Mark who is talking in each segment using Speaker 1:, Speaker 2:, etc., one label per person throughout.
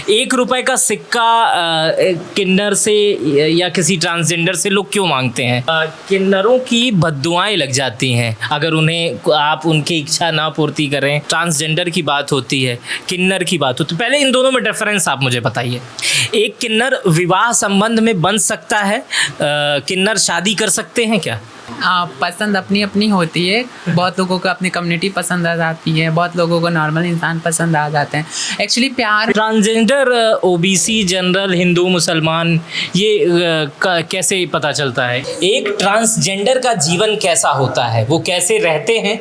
Speaker 1: ₹1 का सिक्का किन्नर से या किसी ट्रांसजेंडर से लोग क्यों मांगते हैं? किन्नरों की बद्दुआएं लग जाती हैं अगर उन्हें आप उनकी इच्छा ना पूर्ति करें। ट्रांसजेंडर की बात होती है, किन्नर की बात होती है। पहले इन दोनों में डिफरेंस आप मुझे बताइए। एक किन्नर विवाह संबंध में बन सकता है, किन्नर शादी कर सकते हैं क्या?
Speaker 2: पसंद अपनी अपनी होती है। बहुत लोगों को अपनी कम्युनिटी पसंद आ जाती है, बहुत लोगों को नॉर्मल इंसान पसंद आ जाते हैं। एक्चुअली प्यार
Speaker 1: ट्रांसजेंडर, ओबीसी, जनरल, हिंदू, मुसलमान, ये कैसे पता चलता है? एक ट्रांसजेंडर का जीवन कैसा होता है, वो कैसे रहते हैं,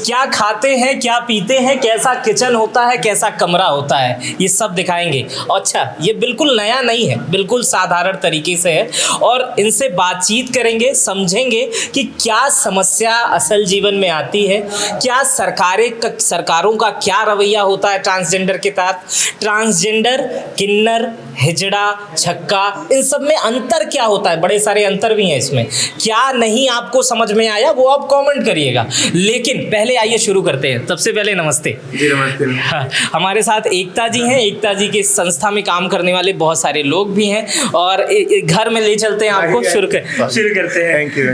Speaker 1: क्या खाते हैं, क्या पीते हैं, कैसा किचन होता है, कैसा कमरा होता है, ये सब दिखाएंगे। अच्छा, ये बिल्कुल नया नहीं है, बिल्कुल साधारण तरीके से है और इनसे बातचीत करेंगे, समझेंगे कि क्या समस्या असल जीवन में आती है, क्या सरकारों का क्या रवैया होता है ट्रांसजेंडर के तहत, ट्रांसजेंडर, किन्नर, हिजड़ा, छक्का, इन सब में अंतर क्या होता है। बड़े सारे अंतर भी हैं इसमें। क्या नहीं आपको समझ में आया वो आप कमेंट करिएगा, लेकिन पहले आइए शुरू करते हैं। सबसे पहले नमस्ते
Speaker 3: जी। नमस्ते।
Speaker 1: हाँ, हमारे साथ एकता जी हैं। एकता जी के संस्था में काम करने वाले बहुत सारे लोग भी हैं और घर में ले चलते हैं आपको। शुरू करते हैं।
Speaker 3: Thank you.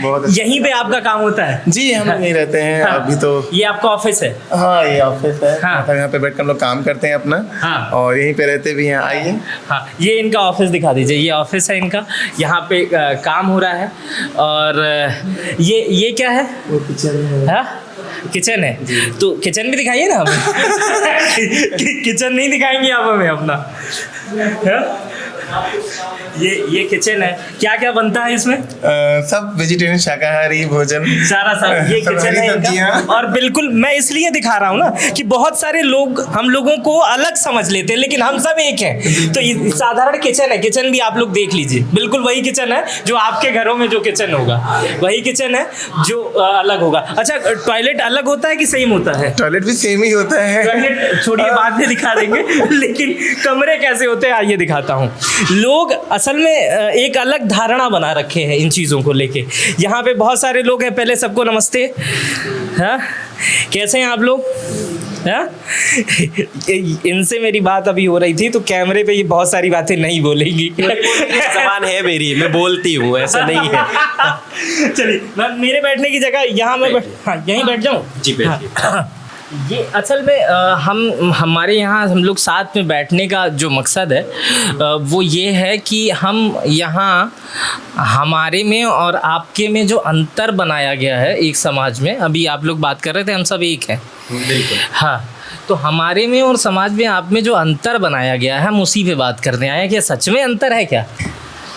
Speaker 3: बहुत
Speaker 1: यहीं पे आपका काम होता है?
Speaker 3: जी, हम यहीं रहते हैं।
Speaker 1: हाँ।
Speaker 3: अभी तो
Speaker 1: ये आपका ऑफिस है?
Speaker 3: हाँ, ये ऑफिस है।
Speaker 1: हाँ।
Speaker 3: मतलब यहाँ पे बैठकर हम लोग काम करते हैं अपना।
Speaker 1: हाँ।
Speaker 3: और यहीं पे रहते भी हैं। आइए।
Speaker 1: हाँ, ये इनका ऑफिस दिखा दीजिए। ये ऑफिस है इनका, यहाँ पे काम हो रहा है। और ये क्या है?
Speaker 3: वो किचन है।
Speaker 1: हाँ, किचन है। तो किचन भी दिखाइए ना हमें। किचन नहीं दिखाएंगे आप हमें अपना? हाँ? ये किचन है। क्या क्या बनता है इसमें?
Speaker 3: सब वेजिटेरियन, शाकाहारी भोजन,
Speaker 1: सारा ये किचन है इनका। और बिल्कुल मैं इसलिए दिखा रहा हूँ ना कि बहुत सारे लोग हम लोगों को अलग समझ लेते हैं, लेकिन हम सब एक हैं। तो ये साधारण किचन है। किचन भी आप लोग देख लीजिए, बिल्कुल वही किचन है जो आपके घरों में जो किचन होगा, वही किचन है जो अलग होगा। अच्छा, टॉयलेट अलग होता है कि सेम होता है?
Speaker 3: टॉयलेट भी सेम ही होता है।
Speaker 1: टॉयलेट छोड़िए, बाद में दिखा देंगे, लेकिन कमरे कैसे होते हैं आइए दिखाता हूँ। लोग असल में एक अलग धारणा बना रखे हैं इन चीज़ों को लेके। यहाँ पे बहुत सारे लोग हैं। पहले सबको नमस्ते। हाँ, कैसे हैं आप लोग? हाँ? इनसे मेरी बात अभी हो रही थी तो कैमरे पे ये बहुत सारी बातें नहीं बोलेंगी।
Speaker 4: ज़बान है मेरी, मैं बोलती हूँ, ऐसा नहीं है।
Speaker 1: चलिए, मेरे बैठने की जगह यहाँ मैं हाँ, यहीं बैठ जाऊँ?
Speaker 4: जी बैठिए।
Speaker 1: हाँ। ये असल में हमारे यहाँ हम लोग साथ में बैठने का जो मकसद है वो ये है कि हम यहाँ हमारे में और आपके में जो अंतर बनाया गया है एक समाज में, अभी आप लोग बात कर रहे थे हम सब एक हैं।
Speaker 4: बिल्कुल।
Speaker 1: हाँ, तो हमारे में और समाज में आप में जो अंतर बनाया गया है हम उसी पे बात करने आए हैं। क्या सच में अंतर है क्या?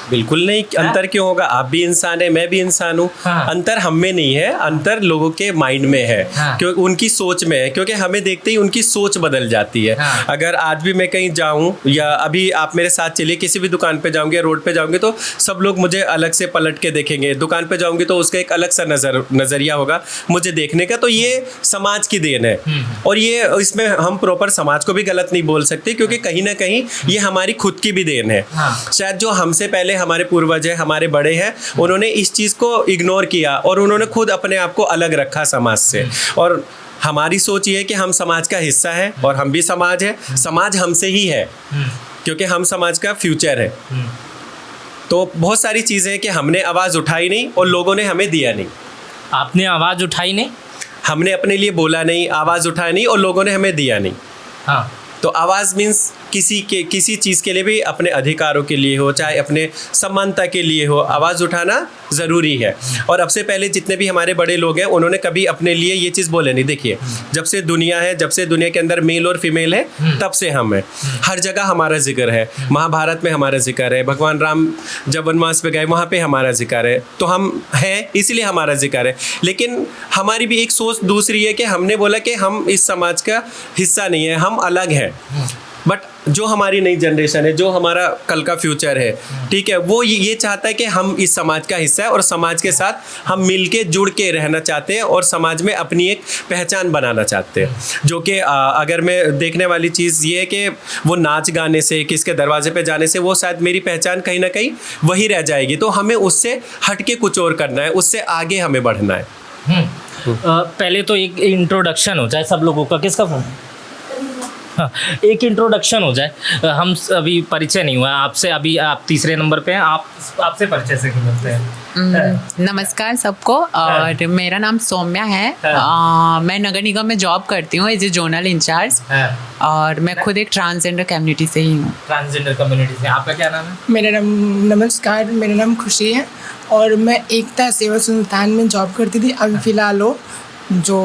Speaker 4: बिल्कुल नहीं। अंतर क्यों होगा? आप भी इंसान है, मैं भी इंसान हूँ।
Speaker 1: हाँ।
Speaker 4: अंतर हम में नहीं है, अंतर लोगों के माइंड में है।
Speaker 1: हाँ।
Speaker 4: क्योंकि उनकी सोच में है, क्योंकि हमें देखते ही उनकी सोच बदल जाती है।
Speaker 1: हाँ।
Speaker 4: अगर आज भी मैं कहीं जाऊँ या अभी आप मेरे साथ चलिए किसी भी दुकान पे जाऊँगे, रोड पे जाऊँगे तो सब लोग मुझे अलग से पलट के देखेंगे। दुकान पे जाऊँगी तो उसका एक अलग सा नज़रिया होगा मुझे देखने का। तो ये समाज की देन है और ये इसमें हम प्रॉपर समाज को भी गलत नहीं बोल सकते, क्योंकि कहीं ना कहीं ये हमारी खुद की भी देन है।
Speaker 1: हाँ।
Speaker 4: शायद जो हमसे पहले हमारे पूर्वज है, हमारे बड़े हैं, उन्होंने इस चीज़ को इग्नोर किया और उन्होंने खुद अपने आप को अलग रखा समाज से। और हमारी सोच ये है कि हम समाज का हिस्सा है और हम भी समाज है, समाज हमसे ही है क्योंकि हम समाज का फ्यूचर है। तो बहुत सारी चीज़ें हैं कि हमने आवाज़ उठाई नहीं और लोगों ने हमें दिया नहीं।
Speaker 1: आपने आवाज़ उठाई नहीं?
Speaker 4: हमने अपने लिए बोला नहीं, आवाज़ उठाई नहीं और लोगों ने हमें दिया नहीं।
Speaker 1: हाँ।
Speaker 4: तो आवाज़ मीन्स किसी चीज़ के लिए भी, अपने अधिकारों के लिए हो, चाहे अपने समानता के लिए हो, आवाज़ उठाना ज़रूरी है। और अब से पहले जितने भी हमारे बड़े लोग हैं उन्होंने कभी अपने लिए ये चीज़ बोले नहीं। देखिए, जब से दुनिया है, जब से दुनिया के अंदर मेल और फीमेल है, तब से हम हैं। हर जगह हमारा जिक्र है। महाभारत में हमारा जिक्र है, भगवान राम जब वनवास पे गए वहाँ पे हमारा जिक्र है। तो हम हैं इसलिए हमारा जिक्र है। लेकिन हमारी भी एक सोच दूसरी है कि हमने बोला कि हम इस समाज का हिस्सा नहीं है, हम अलग हैं। बट जो हमारी नई जनरेशन है, जो हमारा कल का फ्यूचर है, ठीक है, वो ये चाहता है कि हम इस समाज का हिस्सा है और समाज के साथ हम मिलके जुड़ के रहना चाहते हैं और समाज में अपनी एक पहचान बनाना चाहते हैं। जो कि अगर मैं देखने वाली चीज़ ये है कि वो नाच गाने से, किसके दरवाजे पे जाने से वो शायद मेरी पहचान कहीं ना कहीं वही रह जाएगी। तो हमें उससे हट के कुछ और करना है, उससे आगे हमें बढ़ना है।
Speaker 1: पहले तो एक इंट्रोडक्शन हो जाए सब लोगों का। किसका फोन? हाँ, एक इंट्रोडक्शन हो जाए। हम अभी परिचय नहीं हुआ आपसे, अभी आप तीसरे नंबर पे हैं, आपसे परिचय से करते हैं।
Speaker 2: नमस्कार सबको, और मेरा नाम सौम्या है। मैं नगर निगम में जॉब करती हूँ एज ए जोनल इंचार्ज, और मैं खुद एक ट्रांसजेंडर कम्युनिटी से ही हूँ।
Speaker 1: ट्रांसजेंडर कम्युनिटी से। आपका क्या नाम है?
Speaker 5: नमस्कार, मेरा नाम खुशी है और मैं एकता सेवा संस्थान में जॉब करती थी। अभी फ़िलहाल वो जो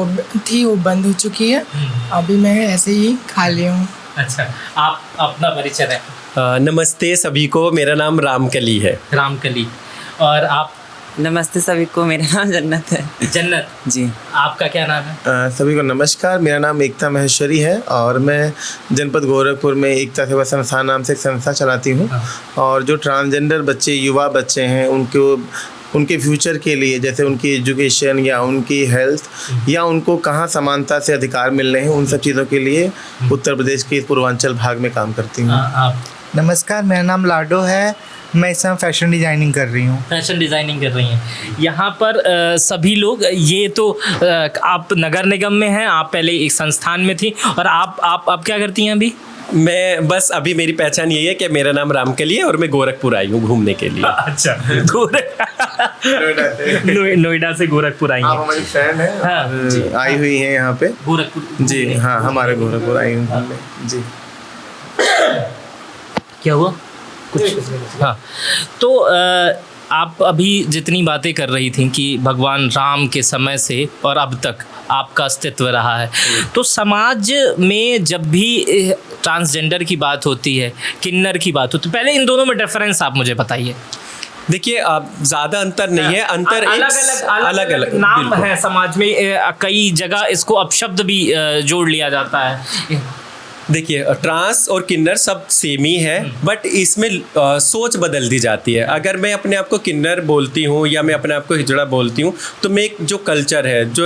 Speaker 5: थी वो बंद हो चुकी है, अभी मैं ऐसे ही खाली हूँ।
Speaker 1: अच्छा, आप अपना परिचय दें।
Speaker 4: नमस्ते सभी को, मेरा नाम रामकली है।
Speaker 1: रामकली। और आप?
Speaker 6: नमस्ते सभी को, मेरा नाम जन्नत है।
Speaker 1: जन्नत
Speaker 6: जी।
Speaker 1: आपका क्या नाम है?
Speaker 3: सभी को नमस्कार, मेरा नाम एकता महेश्वरी है और मैं जनपद गोरखपुर में एकता सेवा संस्थान नाम से एक संस्था चलाती हूँ। और जो ट्रांसजेंडर बच्चे, युवा बच्चे हैं, उनके फ्यूचर के लिए, जैसे उनकी एजुकेशन या उनकी हेल्थ या उनको कहाँ समानता से अधिकार मिल रहे हैं, उन सब चीज़ों के लिए उत्तर प्रदेश के इस पूर्वांचल भाग में काम करती हूँ।
Speaker 1: आप?
Speaker 7: नमस्कार, मेरा नाम लाडो है। मैं इस समय फैशन डिज़ाइनिंग कर रही हूँ।
Speaker 1: फैशन डिज़ाइनिंग कर रही हैं। यहाँ पर सभी लोग, ये तो आप नगर निगम में हैं, आप पहले एक संस्थान में थी, और आप क्या करती हैं अभी?
Speaker 4: मैं बस अभी मेरी पहचान यही है कि मेरा नाम रामकली है और मैं गोरखपुर आई हूँ घूमने के लिए।
Speaker 1: अच्छा, नोएडा से गोरखपुर आई
Speaker 3: आप
Speaker 1: हैं।
Speaker 3: हमारी फ्रेंड हैं।
Speaker 1: हाँ,
Speaker 3: आई हुई हैं यहाँ पे।
Speaker 1: गोरखपुर।
Speaker 3: जी हाँ, हमारे गोरखपुर आई हूँ घूमने। जी।
Speaker 1: क्या हुआ? कुछ? हाँ, तो आप अभी जितनी बातें कर रही थी कि भगवान राम के समय से और अब तक आपका अस्तित्व रहा है, तो समाज में जब भी ट्रांसजेंडर की बात होती है, किन्नर की बात होती है, पहले इन दोनों में डिफरेंस आप मुझे बताइए।
Speaker 4: देखिए, अब ज़्यादा अंतर नहीं है, अंतर अलग अलग
Speaker 1: नाम है समाज में, कई जगह इसको अपशब्द भी जोड़ लिया जाता है।
Speaker 4: देखिए, ट्रांस और किन्नर सब सेम ही है, बट इसमें सोच बदल दी जाती है। अगर मैं अपने आप को किन्नर बोलती हूँ या मैं अपने आप को हिजड़ा बोलती हूँ, तो मैं एक जो कल्चर है जो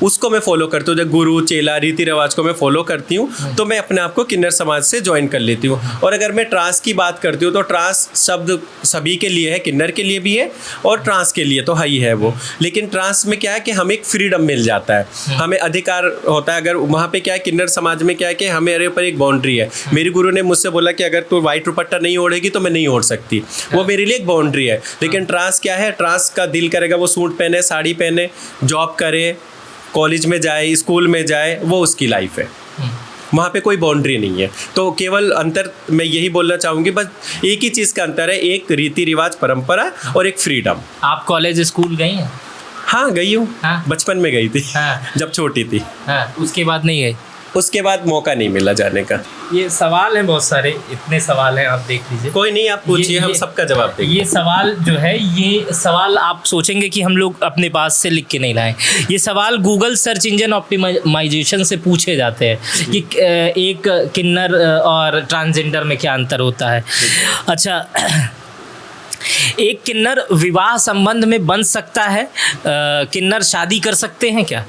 Speaker 4: उसको मैं फॉलो करती हूँ, जो गुरु चेला रीति रिवाज को मैं फॉलो करती हूँ, तो मैं अपने आप को किन्नर समाज से ज्वाइन कर लेती हूँ। और अगर मैं ट्रांस की बात करती हूँ, तो ट्रांस शब्द सभी के लिए है, किन्नर के लिए भी है और ट्रांस के लिए तो है ही है वो। लेकिन ट्रांस में क्या है कि हमें एक फ्रीडम मिल जाता है, हमें अधिकार होता है। अगर वहाँ पे क्या है, किन्नर समाज में क्या है कि हमें एक बाउंड्री है। मेरे गुरु ने मुझसे बोला कि अगर तू वाइट दुपट्टा नहीं ओढ़ेगी तो मैं नहीं ओढ़ सकती, वो मेरे लिए एक बाउंड्री है। लेकिन ट्रांस क्या है, ट्रांस का दिल करेगा वो सूट पहने, साड़ी पहने, जॉब करे, कॉलेज में जाए, स्कूल में जाए, वो उसकी लाइफ है, वहाँ पे कोई बाउंड्री नहीं है। तो केवल अंतर मैं यही बोलना चाहूँगी, बस एक ही चीज़ का अंतर है, एक रीति रिवाज परंपरा और एक फ्रीडम।
Speaker 1: आप कॉलेज स्कूल गई हैं?
Speaker 4: हाँ, गई हूँ।
Speaker 1: हाँ?
Speaker 4: बचपन में गई थी।
Speaker 1: हाँ।
Speaker 4: जब छोटी थी।
Speaker 1: हाँ, उसके बाद नहीं गए?
Speaker 4: उसके बाद मौका नहीं मिला जाने का।
Speaker 1: ये सवाल हैं बहुत सारे, इतने सवाल हैं, आप देख लीजिए।
Speaker 4: कोई नहीं, आप पूछिए, हम सबका जवाब देंगे।
Speaker 1: ये सवाल जो है, ये सवाल आप सोचेंगे कि हम लोग अपने पास से लिख के नहीं लाए। ये सवाल गूगल सर्च इंजन ऑप्टिमाइजेशन से पूछे जाते हैं कि एक किन्नर और ट्रांसजेंडर में क्या अंतर होता है। अच्छा, एक किन्नर विवाह संबंध में बन सकता है? किन्नर शादी कर सकते हैं क्या?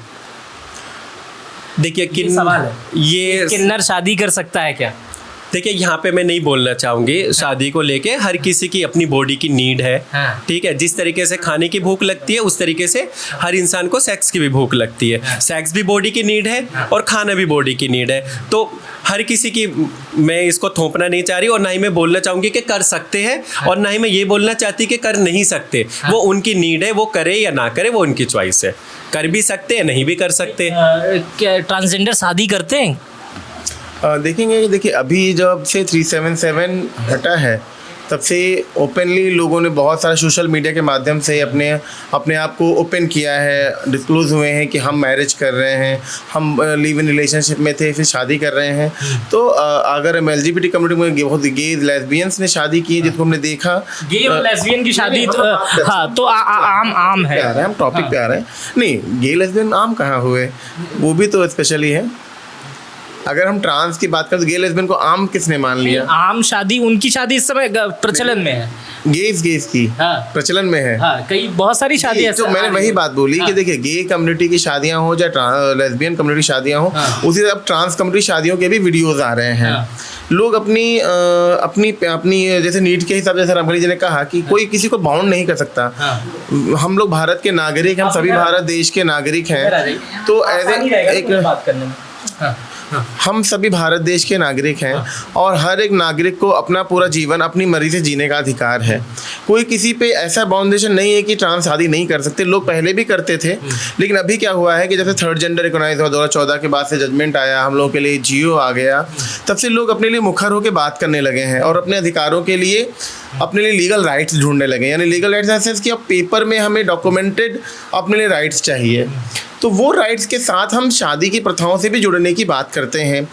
Speaker 4: देखिए,
Speaker 1: सवाल है,
Speaker 4: ये
Speaker 1: किन्नर शादी कर सकता है क्या?
Speaker 4: देखिए, यहाँ पे मैं नहीं बोलना चाहूँगी शादी को लेके, हर किसी की अपनी बॉडी की नीड है।
Speaker 1: हाँ।
Speaker 4: ठीक है, जिस तरीके से खाने की भूख लगती है उस तरीके से हर इंसान को सेक्स की भी भूख लगती है।
Speaker 1: हाँ।
Speaker 4: सेक्स भी बॉडी की नीड है और खाना भी बॉडी की नीड है। तो हर किसी की, मैं इसको थोपना नहीं चाह रही और ना ही मैं बोलना चाहूँगी कि कर सकते हैं, और ना ही मैं ये बोलना चाहती कि कर नहीं सकते। वो उनकी नीड है, वो करे या ना करे वो उनकी चॉइस है। कर भी सकते हैं, नहीं भी कर सकते।
Speaker 1: क्या ट्रांसजेंडर शादी करते हैं?
Speaker 3: देखेंगे, देखिए अभी जब से 377 हटा है, तब से ओपनली लोगों ने बहुत सारा सोशल मीडिया के माध्यम से अपने आप को ओपन किया है, डिस्क्लोज हुए हैं कि हम मैरिज कर रहे हैं, हम लिव इन रिलेशनशिप में थे, फिर शादी कर रहे हैं। तो अगर LGBT कम्युनिटी में बहुत गेज लेस्बियंस ने शादी की, जिसको हमने देखा,
Speaker 1: गे और लेस्बियन की शादी तो हाँ, तो आम है।
Speaker 3: हम टॉपिक पे आ रहे हैं। नहीं, गे लेस्बियन आम कहाँ हुए, वो भी तो स्पेशली है। अगर हम ट्रांस की बात करें तो गे लेस्बियन को आम किसने मान लिया?
Speaker 1: आम शादी, उनकी शादी इस समय प्रचलन में है।
Speaker 3: गेज की
Speaker 1: हाँ।
Speaker 3: प्रचलन में है।
Speaker 1: हाँ, कई बहुत सारी शादी
Speaker 3: तो मैंने वही बात बोली कि देखिए, गे कम्युनिटी की शादियां हो या लेस्बियन कम्युनिटी शादियां हो, उसी तरह अब ट्रांस कम्युनिटी शादियों के भी वीडियोस आ रहे हैं। लोग अपनी जैसे नीड के हिसाब से, सर रामकली जी ने कहा कि कोई किसी को बाउंड नहीं कर सकता। हम लोग भारत के नागरिक हैं, हम सभी भारत देश के नागरिक हैं। तो एज एक हम सभी भारत देश के नागरिक हैं और हर एक नागरिक को अपना पूरा जीवन अपनी मर्जी से जीने का अधिकार है। कोई किसी पे ऐसा बाउंडेशन नहीं है कि ट्रांस शादी नहीं कर सकते। लोग पहले भी करते थे, लेकिन अभी क्या हुआ है कि जैसे थर्ड जेंडर रिकॉग्नाइज हुआ 2014 के बाद से जजमेंट आया, हम लोगों के लिए जियो आ गया, तब से लोग अपने लिए मुखर होकर बात करने लगे हैं और अपने अधिकारों के लिए अपने लिए लीगल राइट्स ढूंढने लगे। यानी लीगल राइट्स इन सेंस कि अब पेपर में हमें डॉक्यूमेंटेड अपने लिए राइट्स चाहिए। तो वो राइट्स के साथ हम शादी की प्रथाओं से भी जुड़ने की बात करते हैं।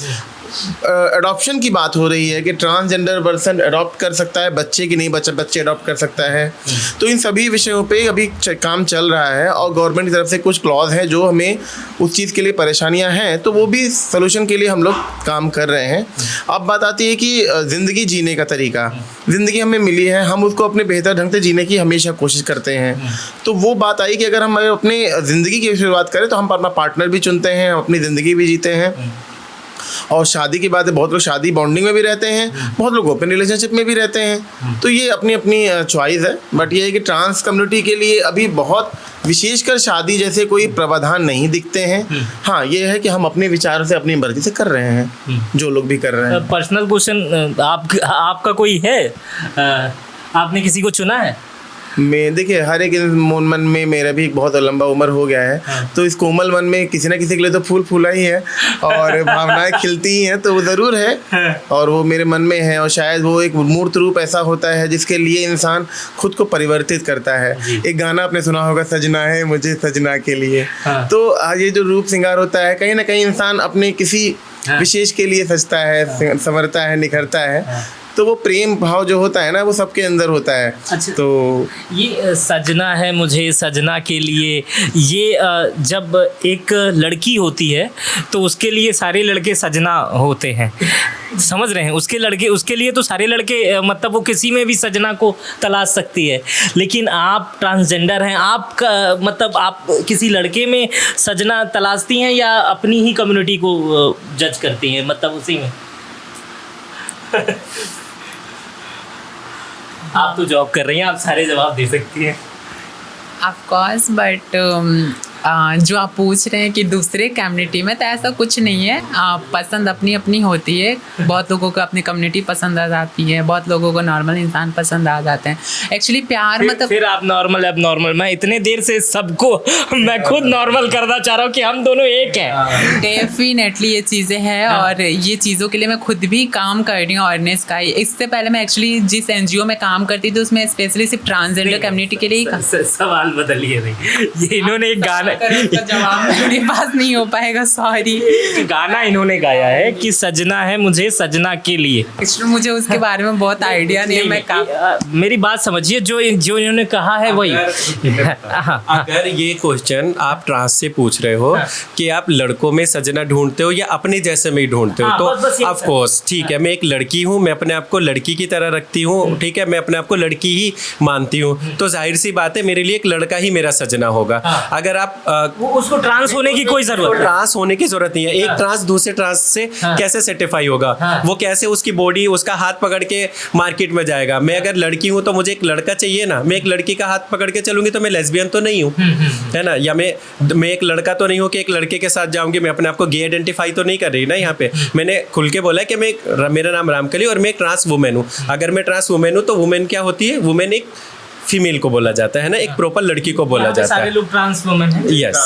Speaker 3: अडॉप्शन की बात हो रही है कि ट्रांसजेंडर पर्सन अडॉप्ट कर सकता है बच्चे की नहीं, बच्चे अडॉप्ट कर सकता है। तो इन सभी विषयों पे अभी काम चल रहा है और गवर्नमेंट की तरफ से कुछ क्लॉज हैं जो हमें उस चीज़ के लिए परेशानियां हैं, तो वो भी सोल्यूशन के लिए हम लोग काम कर रहे हैं। अब बात आती है कि ज़िंदगी जीने का तरीका, ज़िंदगी हमें मिली है, हम उसको अपने बेहतर ढंग से जीने की हमेशा कोशिश करते हैं। तो वो बात आई कि अगर हम अपने ज़िंदगी की शुरुआत करें तो हम अपना पार्टनर भी चुनते हैं, अपनी ज़िंदगी भी जीते हैं। और शादी की बात है, बहुत लोग शादी बॉन्डिंग में भी रहते हैं, बहुत लोग ओपन रिलेशनशिप में भी रहते हैं। तो ये अपनी अपनी चॉइस है। बट ये है कि ट्रांस कम्युनिटी के लिए अभी बहुत विशेषकर शादी जैसे कोई प्रावधान नहीं दिखते हैं। हाँ, ये है कि हम अपने विचार से अपनी मर्जी से कर रहे हैं, जो लोग भी कर रहे हैं।
Speaker 1: पर्सनल क्वेश्चन, आपका कोई है? आपने किसी को चुना है?
Speaker 3: मैं देखिए, हर एक मन में, मेरा भी बहुत लंबा उम्र हो गया है, तो इस कोमल मन में किसी ना किसी के लिए तो फूल फूला ही है और भावनाएं खिलती ही हैं, तो वो ज़रूर है और वो मेरे मन में है। और शायद वो एक मूर्त रूप ऐसा होता है जिसके लिए इंसान खुद को परिवर्तित करता है। एक गाना आपने सुना होगा, सजना है मुझे सजना के लिए। तो ये जो रूप श्रृंगार होता है, कहीं ना कहीं इंसान अपने किसी विशेष के लिए सजता है, संवरता है, निखरता है। तो वो प्रेम भाव जो होता है ना, वो सबके अंदर होता है।
Speaker 1: अच्छा,
Speaker 3: तो
Speaker 1: ये सजना है मुझे सजना के लिए, ये जब एक लड़की होती है तो उसके लिए सारे लड़के सजना होते हैं, समझ रहे हैं? उसके लिए तो सारे लड़के मतलब वो किसी में भी सजना को तलाश सकती है। लेकिन आप ट्रांसजेंडर हैं, आपका मतलब आप किसी लड़के में सजना तलाशती हैं या अपनी ही कम्युनिटी को जज करती हैं, मतलब उसी में? आप तो जॉब कर रही हैं, आप सारे जवाब दे सकती हैं।
Speaker 2: ऑफ कोर्स, बट जो आप पूछ रहे हैं कि दूसरे कम्युनिटी में, तो ऐसा कुछ नहीं है। पसंद अपनी अपनी होती है। बहुत लोगों को अपनी कम्युनिटी पसंद आ जाती है, बहुत लोगों को नॉर्मल इंसान पसंद आ जाते हैं। एक्चुअली प्यार मतलब
Speaker 1: फिर आप नॉर्मल अब नॉर्मल, मैं इतने देर से सबको मैं खुद नॉर्मल करना चाह रहा हूँ कि हम दोनों एक हैं।
Speaker 2: डेफिनेटली ये चीज़ें हैं और ये चीज़ों के लिए मैं खुद भी काम कर रही हूँ अवेयरनेस का। इससे पहले मैं एक्चुअली जिस NGO में काम करती थी उसमें स्पेशली सिर्फ ट्रांसजेंडर कम्युनिटी के लिए ही
Speaker 1: सवाल बदलिए नहीं। ये इन्होंने एक गाना
Speaker 2: जवाब मेरे पास नहीं हो पाएगा, सॉरी।
Speaker 1: गाना इन्होंने गाया है कि सजना है मुझे सजना के लिए।
Speaker 2: एक्चुअली मुझे उसके बारे में बहुत आइडिया नहीं है। मैं
Speaker 1: मेरी बात समझिए, जो इन्होंने कहा है वही।
Speaker 4: अगर ये क्वेश्चन आप ट्रांस से पूछ रहे हो कि आप लड़कों में सजना ढूंढते हो या अपने जैसे में ही ढूंढते हो, तो ऑफ कोर्स ठीक है, मैं एक लड़की हूँ, मैं अपने आप को लड़की की तरह रखती हूँ, ठीक है, मैं अपने आप को लड़की ही मानती हूँ, तो जाहिर सी बात है मेरे लिए एक लड़का ही मेरा सजना होगा। अगर आप
Speaker 1: उसको ट्रांस होने की कोई जरूरत
Speaker 4: ट्रांस होने की जरूरत नहीं है। एक ट्रांस दूसरे ट्रांस से कैसे सेटिफाई होगा? वो कैसे उसकी बॉडी, उसका हाथ पकड़ के मार्केट में जाएगा? मैं अगर लड़की हूँ तो मुझे एक लड़का चाहिए ना। मैं एक लड़की का हाथ पकड़ के चलूंगी तो मैं लेस्बियन तो नहीं हूँ, है ना? या मैं एक लड़का तो नहीं हूँ कि एक लड़के के साथ जाऊंगी। मैं अपने आप को गे आइडेंटिफाई तो नहीं कर रही ना। यहाँ पे मैंने खुल के बोला कि मेरा नाम रामकली और मैं एक ट्रांस वुमेन हूँ। अगर मैं ट्रांस वुमेन हूँ तो वुमेन क्या होती है? वुमेन एक फीमेल को बोला जाता है ना, एक प्रॉपर लड़की को बोला जाता है।
Speaker 1: सारे लोग ट्रांस वुमेन हैं।
Speaker 4: यस,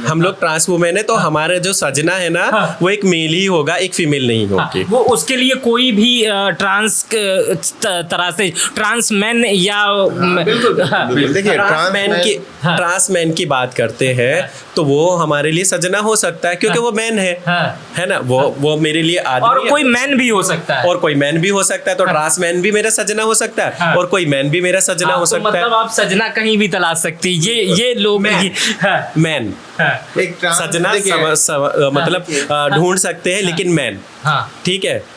Speaker 4: हम लोग ट्रांस वुमेन है, तो हमारा जो सजना है ना वो एक मेल ही होगा, एक फीमेल नहीं होगी।
Speaker 1: वो उसके लिए कोई भी ट्रांस तरह से ट्रांस मैन या
Speaker 3: देखिए,
Speaker 4: ट्रांस मैन की बात करते हैं तो वो हमारे लिए सजना हो सकता है क्योंकि वो मैन है ना? वो मेरे लिए आदमी
Speaker 1: और कोई मैन भी हो सकता है,
Speaker 4: और कोई मैन भी हो सकता है। तो ट्रांस मैन भी मेरा सजना हो सकता है और कोई मैन भी मेरा सजना हो सकता है।
Speaker 1: मतलब आप सजना कहीं भी तलाश सकती है। ये लोग
Speaker 4: मैन
Speaker 3: एक
Speaker 4: सजना मतलब ढूंढ सकते हैं, लेकिन मैन, ठीक है,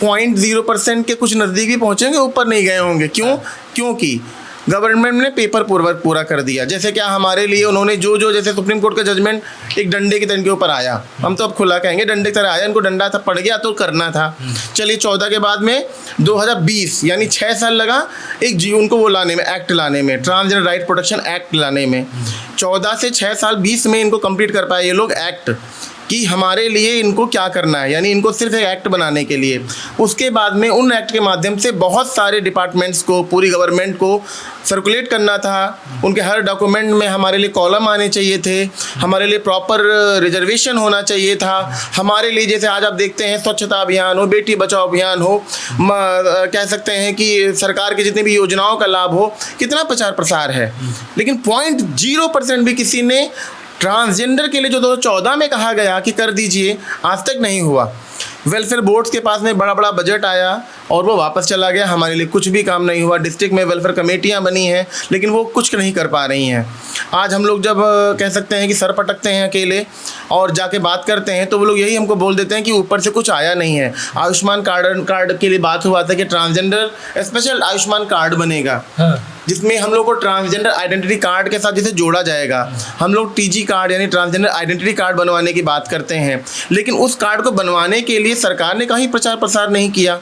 Speaker 3: 0.0% के कुछ नज़दीक भी पहुँचेंगे, ऊपर नहीं गए होंगे। क्योंकि गवर्नमेंट ने पेपर वर्क पूरा कर दिया। जैसे क्या हमारे लिए उन्होंने जो जैसे सुप्रीम कोर्ट का जजमेंट एक डंडे के तन के ऊपर आया, हम तो अब खुला कहेंगे डंडे की तरह आया, इनको डंडा था पड़ गया तो करना था। चलिए 14 के बाद में 2020 यानी 6 साल लगा उनको वो लाने में, एक्ट लाने में, ट्रांसजेंडर राइट प्रोटेक्शन एक्ट लाने में। 14 से 6 साल 20 में इनको कंप्लीट कर पाए ये लोग एक्ट कि हमारे लिए इनको क्या करना है, यानी इनको सिर्फ एक एक्ट बनाने के लिए। उसके बाद में उन एक्ट के माध्यम से बहुत सारे डिपार्टमेंट्स को, पूरी गवर्नमेंट को सर्कुलेट करना था। उनके हर डॉक्यूमेंट में हमारे लिए कॉलम आने चाहिए थे, हमारे लिए प्रॉपर रिजर्वेशन होना चाहिए था, हमारे लिए जैसे आज आप देखते हैं स्वच्छता अभियान हो, बेटी बचाओ अभियान हो, कह सकते हैं कि सरकार की जितनी भी योजनाओं का लाभ हो, कितना प्रचार प्रसार है। लेकिन 0.0% भी किसी ने ट्रांसजेंडर के लिए जो 2014 में कहा गया कि कर दीजिए, आज तक नहीं हुआ। वेलफेयर बोर्ड्स के पास में बड़ा बड़ा बजट आया और वो वापस चला गया, हमारे लिए कुछ भी काम नहीं हुआ। डिस्ट्रिक्ट में वेलफेयर कमेटियां बनी हैं लेकिन वो कुछ नहीं कर पा रही हैं। आज हम लोग जब कह सकते हैं कि सर पटकते हैं अकेले और जाके बात करते हैं तो वो लोग यही हमको बोल देते हैं कि ऊपर से कुछ आया नहीं है। आयुष्मान कार्ड के लिए बात हुआ था कि ट्रांसजेंडर स्पेशल आयुष्मान कार्ड बनेगा, जिसमें हम लोग को ट्रांसजेंडर आइडेंटिटी कार्ड के साथ जिसे जोड़ा जाएगा। हम लोग टीजी कार्ड यानी ट्रांसजेंडर आइडेंटिटी कार्ड बनवाने की बात करते हैं, लेकिन उस कार्ड को बनवाने के लिए सरकार ने कहीं प्रचार प्रसार नहीं किया,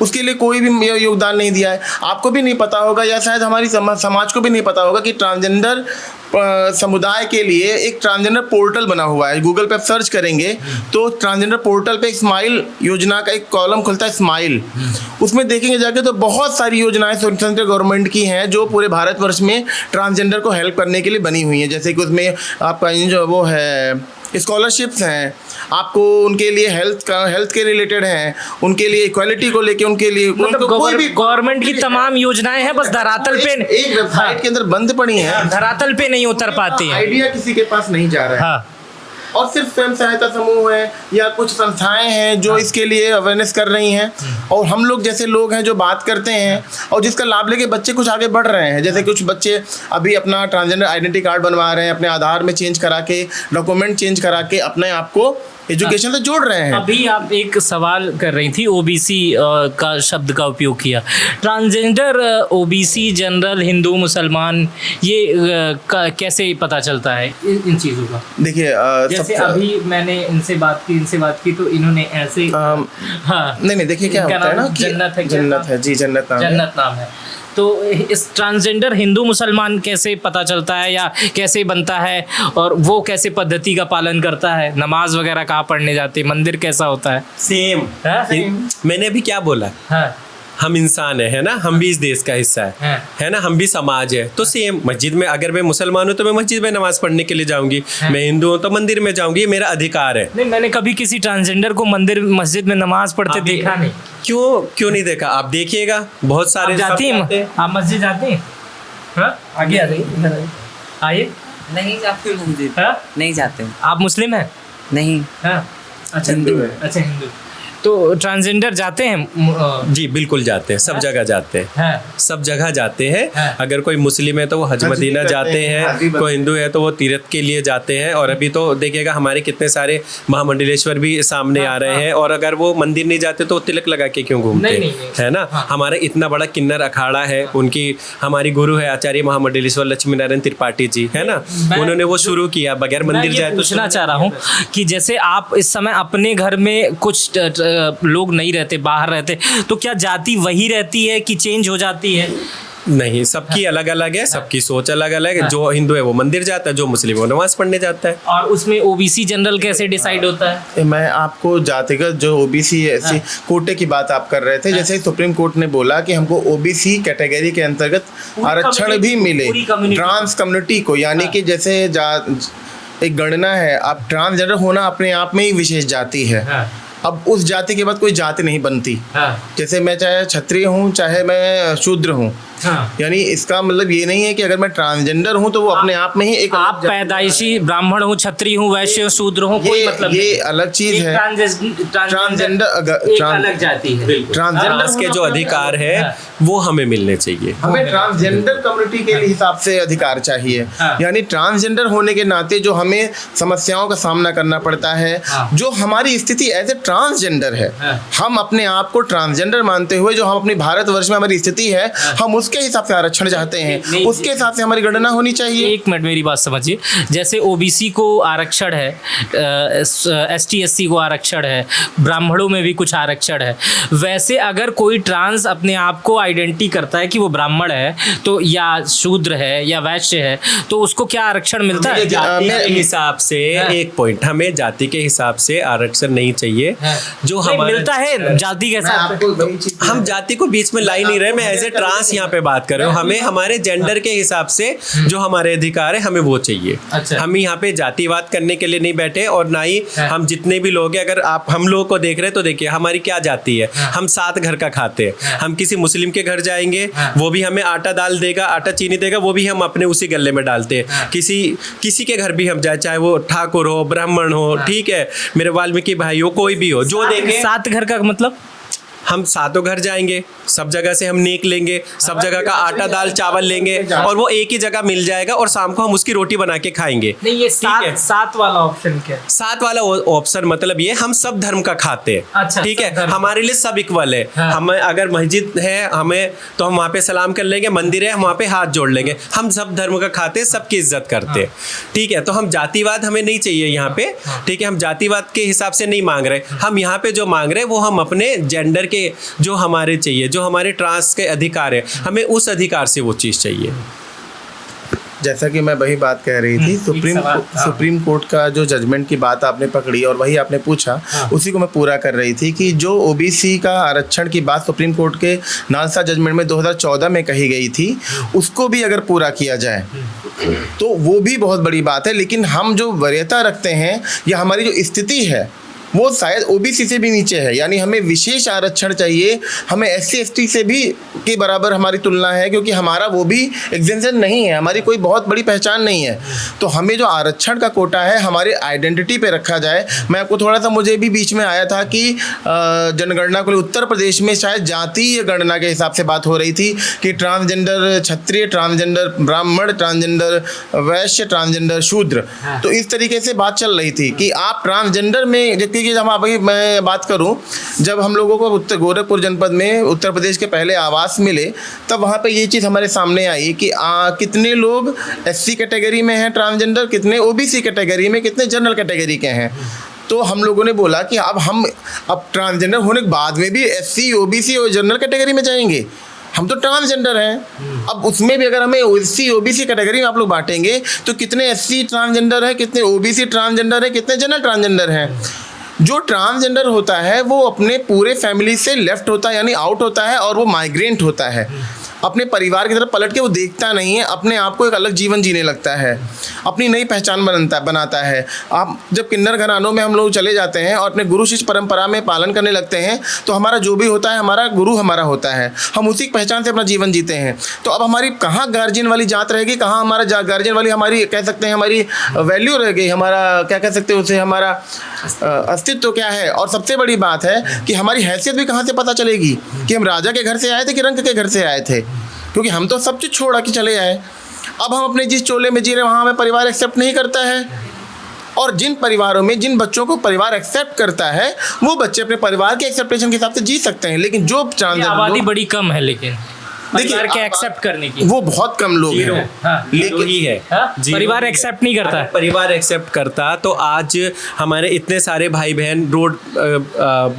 Speaker 3: उसके लिए कोई भी योगदान नहीं दिया है। आपको भी नहीं पता होगा या शायद हमारी समाज को भी नहीं पता होगा कि ट्रांसजेंडर समुदाय के लिए एक ट्रांसजेंडर पोर्टल बना हुआ है। गूगल पे आप सर्च करेंगे तो ट्रांसजेंडर पोर्टल पे स्माइल योजना का एक कॉलम खुलता है, स्माइल। उसमें देखेंगे जाके तो बहुत सारी योजनाएं सेंट्रल गवर्नमेंट की हैं जो पूरे भारतवर्ष में ट्रांसजेंडर को हेल्प करने के लिए बनी हुई हैं। जैसे कि उसमें आपका जो वो है स्कॉलरशिप्स हैं, आपको उनके लिए हेल्थ के रिलेटेड हैं, उनके लिए इक्वालिटी को लेके उनके लिए
Speaker 1: मतलब
Speaker 3: कोई भी
Speaker 1: गवर्नमेंट की तमाम योजनाएं हैं, बस धरातल पे
Speaker 3: एक वेबसाइट के अंदर बंद पड़ी हैं,
Speaker 1: धरातल पे नहीं उतर पाती हैं।
Speaker 3: आइडिया किसी के पास नहीं जा रहा है।
Speaker 1: हाँ।
Speaker 3: और सिर्फ स्वयं सहायता समूह हैं या कुछ संस्थाएं हैं जो इसके लिए अवेयरनेस कर रही हैं, और हम लोग जैसे लोग हैं जो बात करते हैं और जिसका लाभ लेके बच्चे कुछ आगे बढ़ रहे हैं। जैसे कुछ बच्चे अभी अपना ट्रांसजेंडर आइडेंटिटी कार्ड बनवा रहे हैं, अपने आधार में चेंज करा के, डॉक्यूमेंट चेंज करा के अपने आप को एजुकेशन से जोड़ रहे हैं।
Speaker 1: अभी आप एक सवाल कर रही थी, ओबीसी का शब्द का उपयोग किया। ट्रांसजेंडर, ओबीसी, जनरल, हिंदू, मुसलमान, ये कैसे पता चलता है इन चीज़ों का?
Speaker 3: देखिए
Speaker 1: जैसे अभी मैंने इनसे बात की तो इन्होंने ऐसे
Speaker 3: नहीं देखिए क्या होता है ना कि जन्नत है जी, जन्नत
Speaker 1: नाम है। तो इस ट्रांसजेंडर हिंदू मुसलमान कैसे पता चलता है या कैसे बनता है, और वो कैसे पद्धति का पालन करता है, नमाज वगैरह कहाँ पढ़ने जाते, मंदिर कैसा होता है?
Speaker 4: सेम मैंने अभी क्या बोला, हम इंसान है ना, हम भी इस देश का हिस्सा है ना, हम भी समाज है। तो सेम मस्जिद में, अगर मैं मुसलमान हूँ तो मैं मस्जिद में नमाज पढ़ने के लिए जाऊंगी, मैं हिंदू हूँ तो मंदिर में जाऊंगी, ये मेरा अधिकार है।
Speaker 1: नहीं, मैंने कभी किसी ट्रांसजेंडर को मंदिर मस्जिद में नमाज पढ़ते देखा नहीं।
Speaker 4: क्यों नहीं देखा? आप देखिएगा, बहुत सारे
Speaker 1: जाती हैं आप मस्जिद जाते हैं? आगे आ जाइए, आइए।
Speaker 6: नहीं जाते मस्जिद, नहीं जाते।
Speaker 1: आप मुस्लिम हैं?
Speaker 6: नहीं।
Speaker 1: अच्छा, हिंदू है। अच्छा, हिंदू। तो ट्रांसजेंडर जाते हैं?
Speaker 4: जी बिल्कुल जाते हैं, सब जगह जाते हैं, सब जगह जाते हैं। अगर कोई मुस्लिम है तो वो हज मदीना जाते हैं, कोई हिंदू है तो वो तीर्थ के लिए जाते हैं। और अभी तो देखिएगा हमारे कितने सारे महामंडलेश्वर भी सामने आ रहे हैं, और अगर वो मंदिर नहीं जाते तो तिलक लगा के क्यों घूमते है ना। हमारा इतना बड़ा किन्नर अखाड़ा है, उनकी हमारी गुरु है आचार्य महामंडलेश्वर लक्ष्मी नारायण त्रिपाठी जी, है ना, उन्होंने वो शुरू किया बगैर मंदिर जाए। तो
Speaker 1: पूछना चाह रहा हूँ कि जैसे आप इस समय अपने घर में कुछ लोग नहीं रहते, बाहर रहते, तो क्या जाति वही रहती है कि चेंज हो जाती है?
Speaker 4: नहीं, सबकी अलग अलग है, सबकी सोच अलग अलग है। जो हिंदू है वो मंदिर जाता है, जो मुस्लिम है वो नमाज पढ़ने जाता है।
Speaker 1: और उसमें ओबीसी जनरल कैसे डिसाइड होता है?
Speaker 3: मैं आपको जातिगत जो ओबीसी ऐसी कोटे की बात आप कर रहे थे, जैसे सुप्रीम कोर्ट ने बोला कि हमको ओबीसी कैटेगरी के अंतर्गत आरक्षण भी मिले ट्रांस कम्युनिटी को, यानी कि जैसे एक गणना है, आप ट्रांसजेंडर होना अपने आप में ही विशेष जाति है। अब उस जाति के बाद कोई जाति नहीं बनती। जैसे मैं चाहे क्षत्रिय हूँ चाहे मैं शूद्र हूँ,
Speaker 1: हाँ।
Speaker 3: यानी इसका मतलब ये नहीं है कि अगर मैं ट्रांसजेंडर हूँ तो वो अपने आप में ही एक
Speaker 1: आप
Speaker 3: अलग जाति-
Speaker 1: पैदाइशी ब्राह्मण हूँ, क्षत्रिय हूँ, वैश्य हूँ, शूद्र हूँ, कोई मतलब
Speaker 3: ये
Speaker 1: नहीं।
Speaker 3: अलग चीज
Speaker 1: एक
Speaker 3: है।
Speaker 1: ट्रांसजेंडर एक
Speaker 3: ट्रांस-
Speaker 1: अलग जाति है।
Speaker 3: ट्रांसजेंडर
Speaker 4: ट्रांस के जो अधिकार है
Speaker 1: हाँ।
Speaker 4: वो हमें मिलने चाहिए।
Speaker 3: हमें ट्रांसजेंडर कम्युनिटी के हिसाब से अधिकार चाहिए।
Speaker 1: हाँ।
Speaker 3: यानी ट्रांसजेंडर होने के नाते जो हमें समस्याओं का सामना करना पड़ता है,
Speaker 1: हाँ।
Speaker 3: जो हमारी स्थिति एज ए ट्रांसजेंडर है,
Speaker 1: हाँ।
Speaker 3: हम अपने आप को ट्रांसजेंडर मानते हुए जो हम अपनी भारतवर्ष में हमारी स्थिति है, हम उसके हिसाब से आरक्षण चाहते हैं,
Speaker 1: नहीं,
Speaker 3: उसके हिसाब से हमारी गणना होनी चाहिए।
Speaker 1: एक मिनट मेरी बात समझिए। जैसे ओबीसी को आरक्षण है, एसटी एससी को आरक्षण है, ब्राह्मणों में भी कुछ आरक्षण है, वैसे अगर कोई ट्रांस अपने आप को आइडेंटिटी करता है कि वो ब्राह्मण है तो या शूद्र है या वैश्य है, तो उसको क्या आरक्षण मिलता है?
Speaker 4: जाति
Speaker 3: मैं-
Speaker 4: के हिसाब से
Speaker 1: हाँ।
Speaker 4: एक पॉइंट, हमें जाति के हिसाब से आरक्षण नहीं चाहिए। जो
Speaker 1: नहीं,
Speaker 4: हमारे
Speaker 1: मिलता है जाति के
Speaker 3: मैं
Speaker 1: साथ।
Speaker 3: आपको वही चीज़-
Speaker 4: हम जाति को बीच में ला ही नहीं रहे। मैं एज ए ट्रांस यहाँ पे बात कर रहा हूँ। हमें हमारे जेंडर के हिसाब से जो हमारे अधिकार है हमें वो चाहिए।
Speaker 1: अच्छा।
Speaker 4: हम यहाँ पे जातिवाद करने के लिए नहीं बैठे, और ना ही हम जितने भी लोग हैं, अगर आप हम लोगों को देख रहे हैं तो देखिए हमारी क्या जाति है। हम 7 घर का खाते हैं। हम किसी मुस्लिम के घर जाएंगे, वो भी हमें आटा दाल देगा, आटा चीनी देगा, वो भी हम अपने उसी गले में डालते हैं। किसी के घर भी हम जाए, चाहे वो ठाकुर हो, ब्राह्मण हो, ठीक है, मेरे वाल्मीकि भाई हो, कोई भी हो, जो देंगे।
Speaker 1: 7 घर का मतलब
Speaker 4: हम 7 घर जाएंगे, सब जगह से हम नेक लेंगे, सब जगह का आटा दाल चावल लेंगे, और वो एक ही जगह मिल जाएगा, और शाम को हम उसकी रोटी बना के खाएंगे।
Speaker 1: नहीं, ये
Speaker 4: ठीक है।
Speaker 1: 7 वाला ऑप्शन क्या है?
Speaker 4: 7 वाला ऑप्शन मतलब ये, हम सब धर्म का खाते हैं।
Speaker 1: अच्छा,
Speaker 4: ठीक
Speaker 1: सब
Speaker 4: है,
Speaker 1: धर्म।
Speaker 4: हमारे लिए सब इक्वल है।
Speaker 1: हाँ।
Speaker 4: हमें अगर मस्जिद है हमें, तो हम वहाँ पे सलाम कर लेंगे, मंदिर है हम वहाँ पे हाथ जोड़ लेंगे। हम सब धर्म का खाते हैं, सबकी इज्जत करते हैं। ठीक है, तो हम जातिवाद हमें नहीं चाहिए यहाँ पे। ठीक है, हम जातिवाद के हिसाब से नहीं मांग रहे। हम यहाँ पे जो मांग रहे हैं वो हम अपने जेंडर के जो हमारे चाहिए, जो हमारे ट्रांस के अधिकार है, हमें उस अधिकार से वो चीज़ चाहिए।
Speaker 3: जैसा कि मैं वही बात कह रही थी, सुप्रीम कोर्ट का जो जजमेंट की बात आपने पकड़ी और वही आपने पूछा, उसी को मैं पूरा कर रही थी कि जो ओबीसी का आरक्षण की बात सुप्रीम कोर्ट के नालसा जजमेंट में 2014 में कही गई थी, उसको भी अगर पूरा किया जाए तो वो भी बहुत बड़ी बात है। लेकिन हम जो वरीयता रखते हैं या हमारी जो स्थिति है वो शायद ओबीसी से भी नीचे है। यानी हमें विशेष आरक्षण चाहिए, हमें एससी एसटी से भी के बराबर हमारी तुलना है, क्योंकि हमारा वो भी एग्जेंशन नहीं है, हमारी कोई बहुत बड़ी पहचान नहीं है। तो हमें जो आरक्षण का कोटा है हमारे आइडेंटिटी पे रखा जाए। मैं आपको थोड़ा सा, मुझे भी बीच में आया था कि जनगणना को उत्तर प्रदेश में शायद जातीय गणना के हिसाब से बात हो रही थी कि ट्रांसजेंडर क्षत्रिय, ट्रांसजेंडर ब्राह्मण, ट्रांसजेंडर वैश्य, ट्रांसजेंडर शूद्र। तो इस तरीके से बात चल रही थी कि आप ट्रांसजेंडर में, जबकि जब अभी मैं बात करूं, जब हम लोगों को उत्तर गोरखपुर जनपद में उत्तर प्रदेश के पहले आवास मिले, तब वहाँ पे ये चीज़ हमारे सामने आई कि कितने लोग एससी कैटेगरी में हैं ट्रांसजेंडर, कितने ओबीसी कैटेगरी में, कितने जनरल कैटेगरी के हैं। तो हम लोगों ने बोला कि अब ट्रांसजेंडर होने के बाद में भी एससी, ओबीसी और जनरल कैटेगरी में जाएंगे, हम तो ट्रांसजेंडर हैं। अब उसमें भी अगर हमें एससी ओबीसी कैटेगरी में आप लोग बांटेंगे तो कितने एससी ट्रांसजेंडर हैं, कितने ओबीसी ट्रांसजेंडर हैं, कितने जनरल ट्रांसजेंडर हैं। जो ट्रांसजेंडर होता है वो अपने पूरे फैमिली से लेफ्ट होता है, यानी आउट होता है, और वो माइग्रेंट होता है। अपने परिवार की तरफ पलट के वो देखता नहीं है, अपने आप को एक अलग जीवन जीने लगता है, अपनी नई पहचान बनाता है। आप जब किन्नरघरानों में हम लोग चले जाते हैं और अपने गुरु शिष्य परंपरा में पालन करने लगते हैं, तो हमारा जो भी होता है हमारा गुरु हमारा होता है, हम उसी की पहचान से अपना जीवन जीते हैं। तो अब हमारी कहाँ गार्जियन वाली जात रहेगी, कहाँ हमारा गार्जियन वाली हमारी कह सकते हैं हमारी वैल्यू रह गई, हमारा क्या कह सकते हैं उसे, हमारा अस्तित्व क्या है। और सबसे बड़ी बात है कि हमारी हैसियत भी कहाँ से पता चलेगी कि हम राजा के घर से आए थे कि रंक के घर से आए थे, क्योंकि हम तो सब चीज़ छोड़ा कि चले आए। अब हम अपने जिस चोले में जी रहे वहाँ हमें परिवार एक्सेप्ट नहीं करता है, और जिन परिवारों में जिन बच्चों को परिवार एक्सेप्ट करता है वो बच्चे अपने परिवार के एक्सेप्टेशन के हिसाब से जी सकते हैं। लेकिन जो
Speaker 1: आबादी बड़ी कम है, लेकिन परिवार के एक्सेप्ट करने की
Speaker 3: वो बहुत कम लोग हैं।
Speaker 1: हाँ,
Speaker 4: लेकिन ही है
Speaker 1: परिवार एक्सेप्ट नहीं करता।
Speaker 4: अगर परिवार एक्सेप्ट करता तो आज हमारे इतने सारे भाई बहन रोड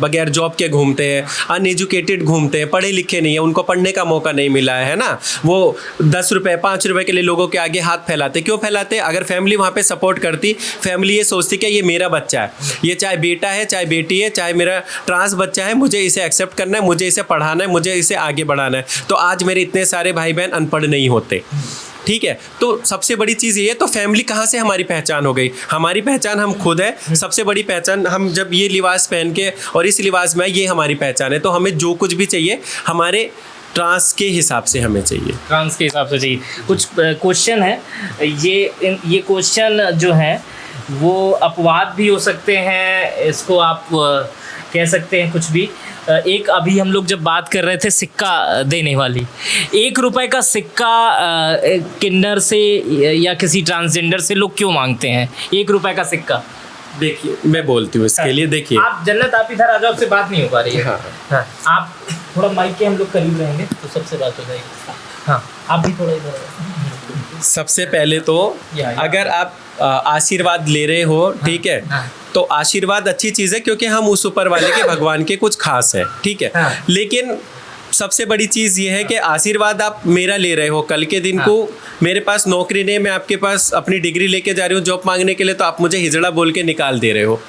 Speaker 4: बगैर जॉब के घूमते हैं, अनएजुकेटेड घूमते हैं, पढ़े लिखे नहीं है, उनको पढ़ने का मौका नहीं मिला है ना। वो 10 रुपए 5 रुपए के लिए लोगों के आगे हाथ फैलाते। क्यों फैलाते? अगर फैमिली वहाँ पे सपोर्ट करती, फैमिली ये सोचती कि ये मेरा बच्चा है, ये चाहे बेटा है चाहे बेटी है, चाहे मेरा ट्रांस बच्चा है, मुझे इसे एक्सेप्ट करना है, मुझे इसे पढ़ाना है, मुझे इसे आगे बढ़ाना है। तो आज मेरे इतने सारे भाई बहन अनपढ़ नहीं होते। ठीक है, तो सबसे बड़ी चीज़ ये है, तो फैमिली कहाँ से हमारी पहचान हो गई? हमारी पहचान हम खुद है। सबसे बड़ी पहचान हम जब ये लिबास पहन के और इस लिबास में, ये हमारी पहचान है। तो हमें जो कुछ भी चाहिए हमारे ट्रांस के हिसाब से हमें चाहिए।
Speaker 1: ट्रांस के हिसाब से चाहिए। कुछ क्वेश्चन है, ये क्वेश्चन जो है वो अपवाद भी हो सकते हैं, इसको आप कह सकते हैं कुछ भी। एक अभी हम लोग जब बात कर रहे थे सिक्का देने वाली, 1 रुपए का सिक्का किन्नर से या किसी ट्रांसजेंडर से लोग क्यों मांगते हैं 1 रुपए का सिक्का?
Speaker 4: देखिए मैं बोलती हूँ इसके लिए। देखिए
Speaker 1: आप जन्नत, आप इधर आ जाओ, आपसे बात नहीं हो पा रही है। हाँ, आप थोड़ा माइक के हम लोग करीब रहेंगे तो सबसे बात हो जाएगी। हाँ, आप भी थोड़ा इधर।
Speaker 4: सबसे पहले तो अगर आप आशीर्वाद ले रहे हो, ठीक है, तो आशीर्वाद अच्छी चीज़ है क्योंकि हम उस ऊपर वाले के भगवान के कुछ खास है, ठीक है। लेकिन सबसे बड़ी चीज़ ये है कि आशीर्वाद आप मेरा ले रहे हो, कल के दिन को मेरे पास नौकरी नहीं, मैं आपके पास अपनी डिग्री लेके जा रही हूँ जॉब मांगने के लिए, तो आप मुझे हिजड़ा बोल के निकाल दे रहे हो,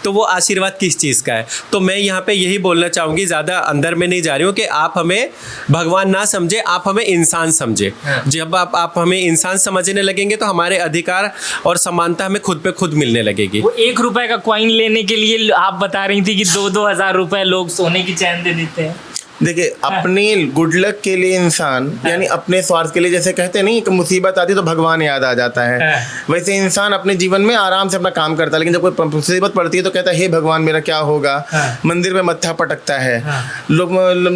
Speaker 4: तो वो आशीर्वाद किस चीज़ का है? तो मैं यहाँ पे यही बोलना चाहूँगी, ज़्यादा अंदर में नहीं जा रही हूँ, कि आप हमें भगवान ना समझे, आप हमें इंसान समझे। जब आप हमें इंसान समझने लगेंगे तो हमारे अधिकार और समानता हमें खुद पे खुद मिलने लगेगी।
Speaker 1: वो 1 रुपए का कॉइन लेने के लिए आप बता रही थी कि 2-2 हज़ार रुपए लोग सोने की चैन दे देते हैं।
Speaker 3: देखिए, अपनी गुड लक के लिए इंसान, यानी अपने स्वार्थ के लिए, जैसे कहते नहीं कि मुसीबत आती तो भगवान याद आ जाता है, वैसे इंसान अपने जीवन में आराम से अपना काम करता है, लेकिन जब कोई मुसीबत पड़ती है तो कहता है हे भगवान मेरा क्या होगा। मंदिर में मत्था पटकता है, लोग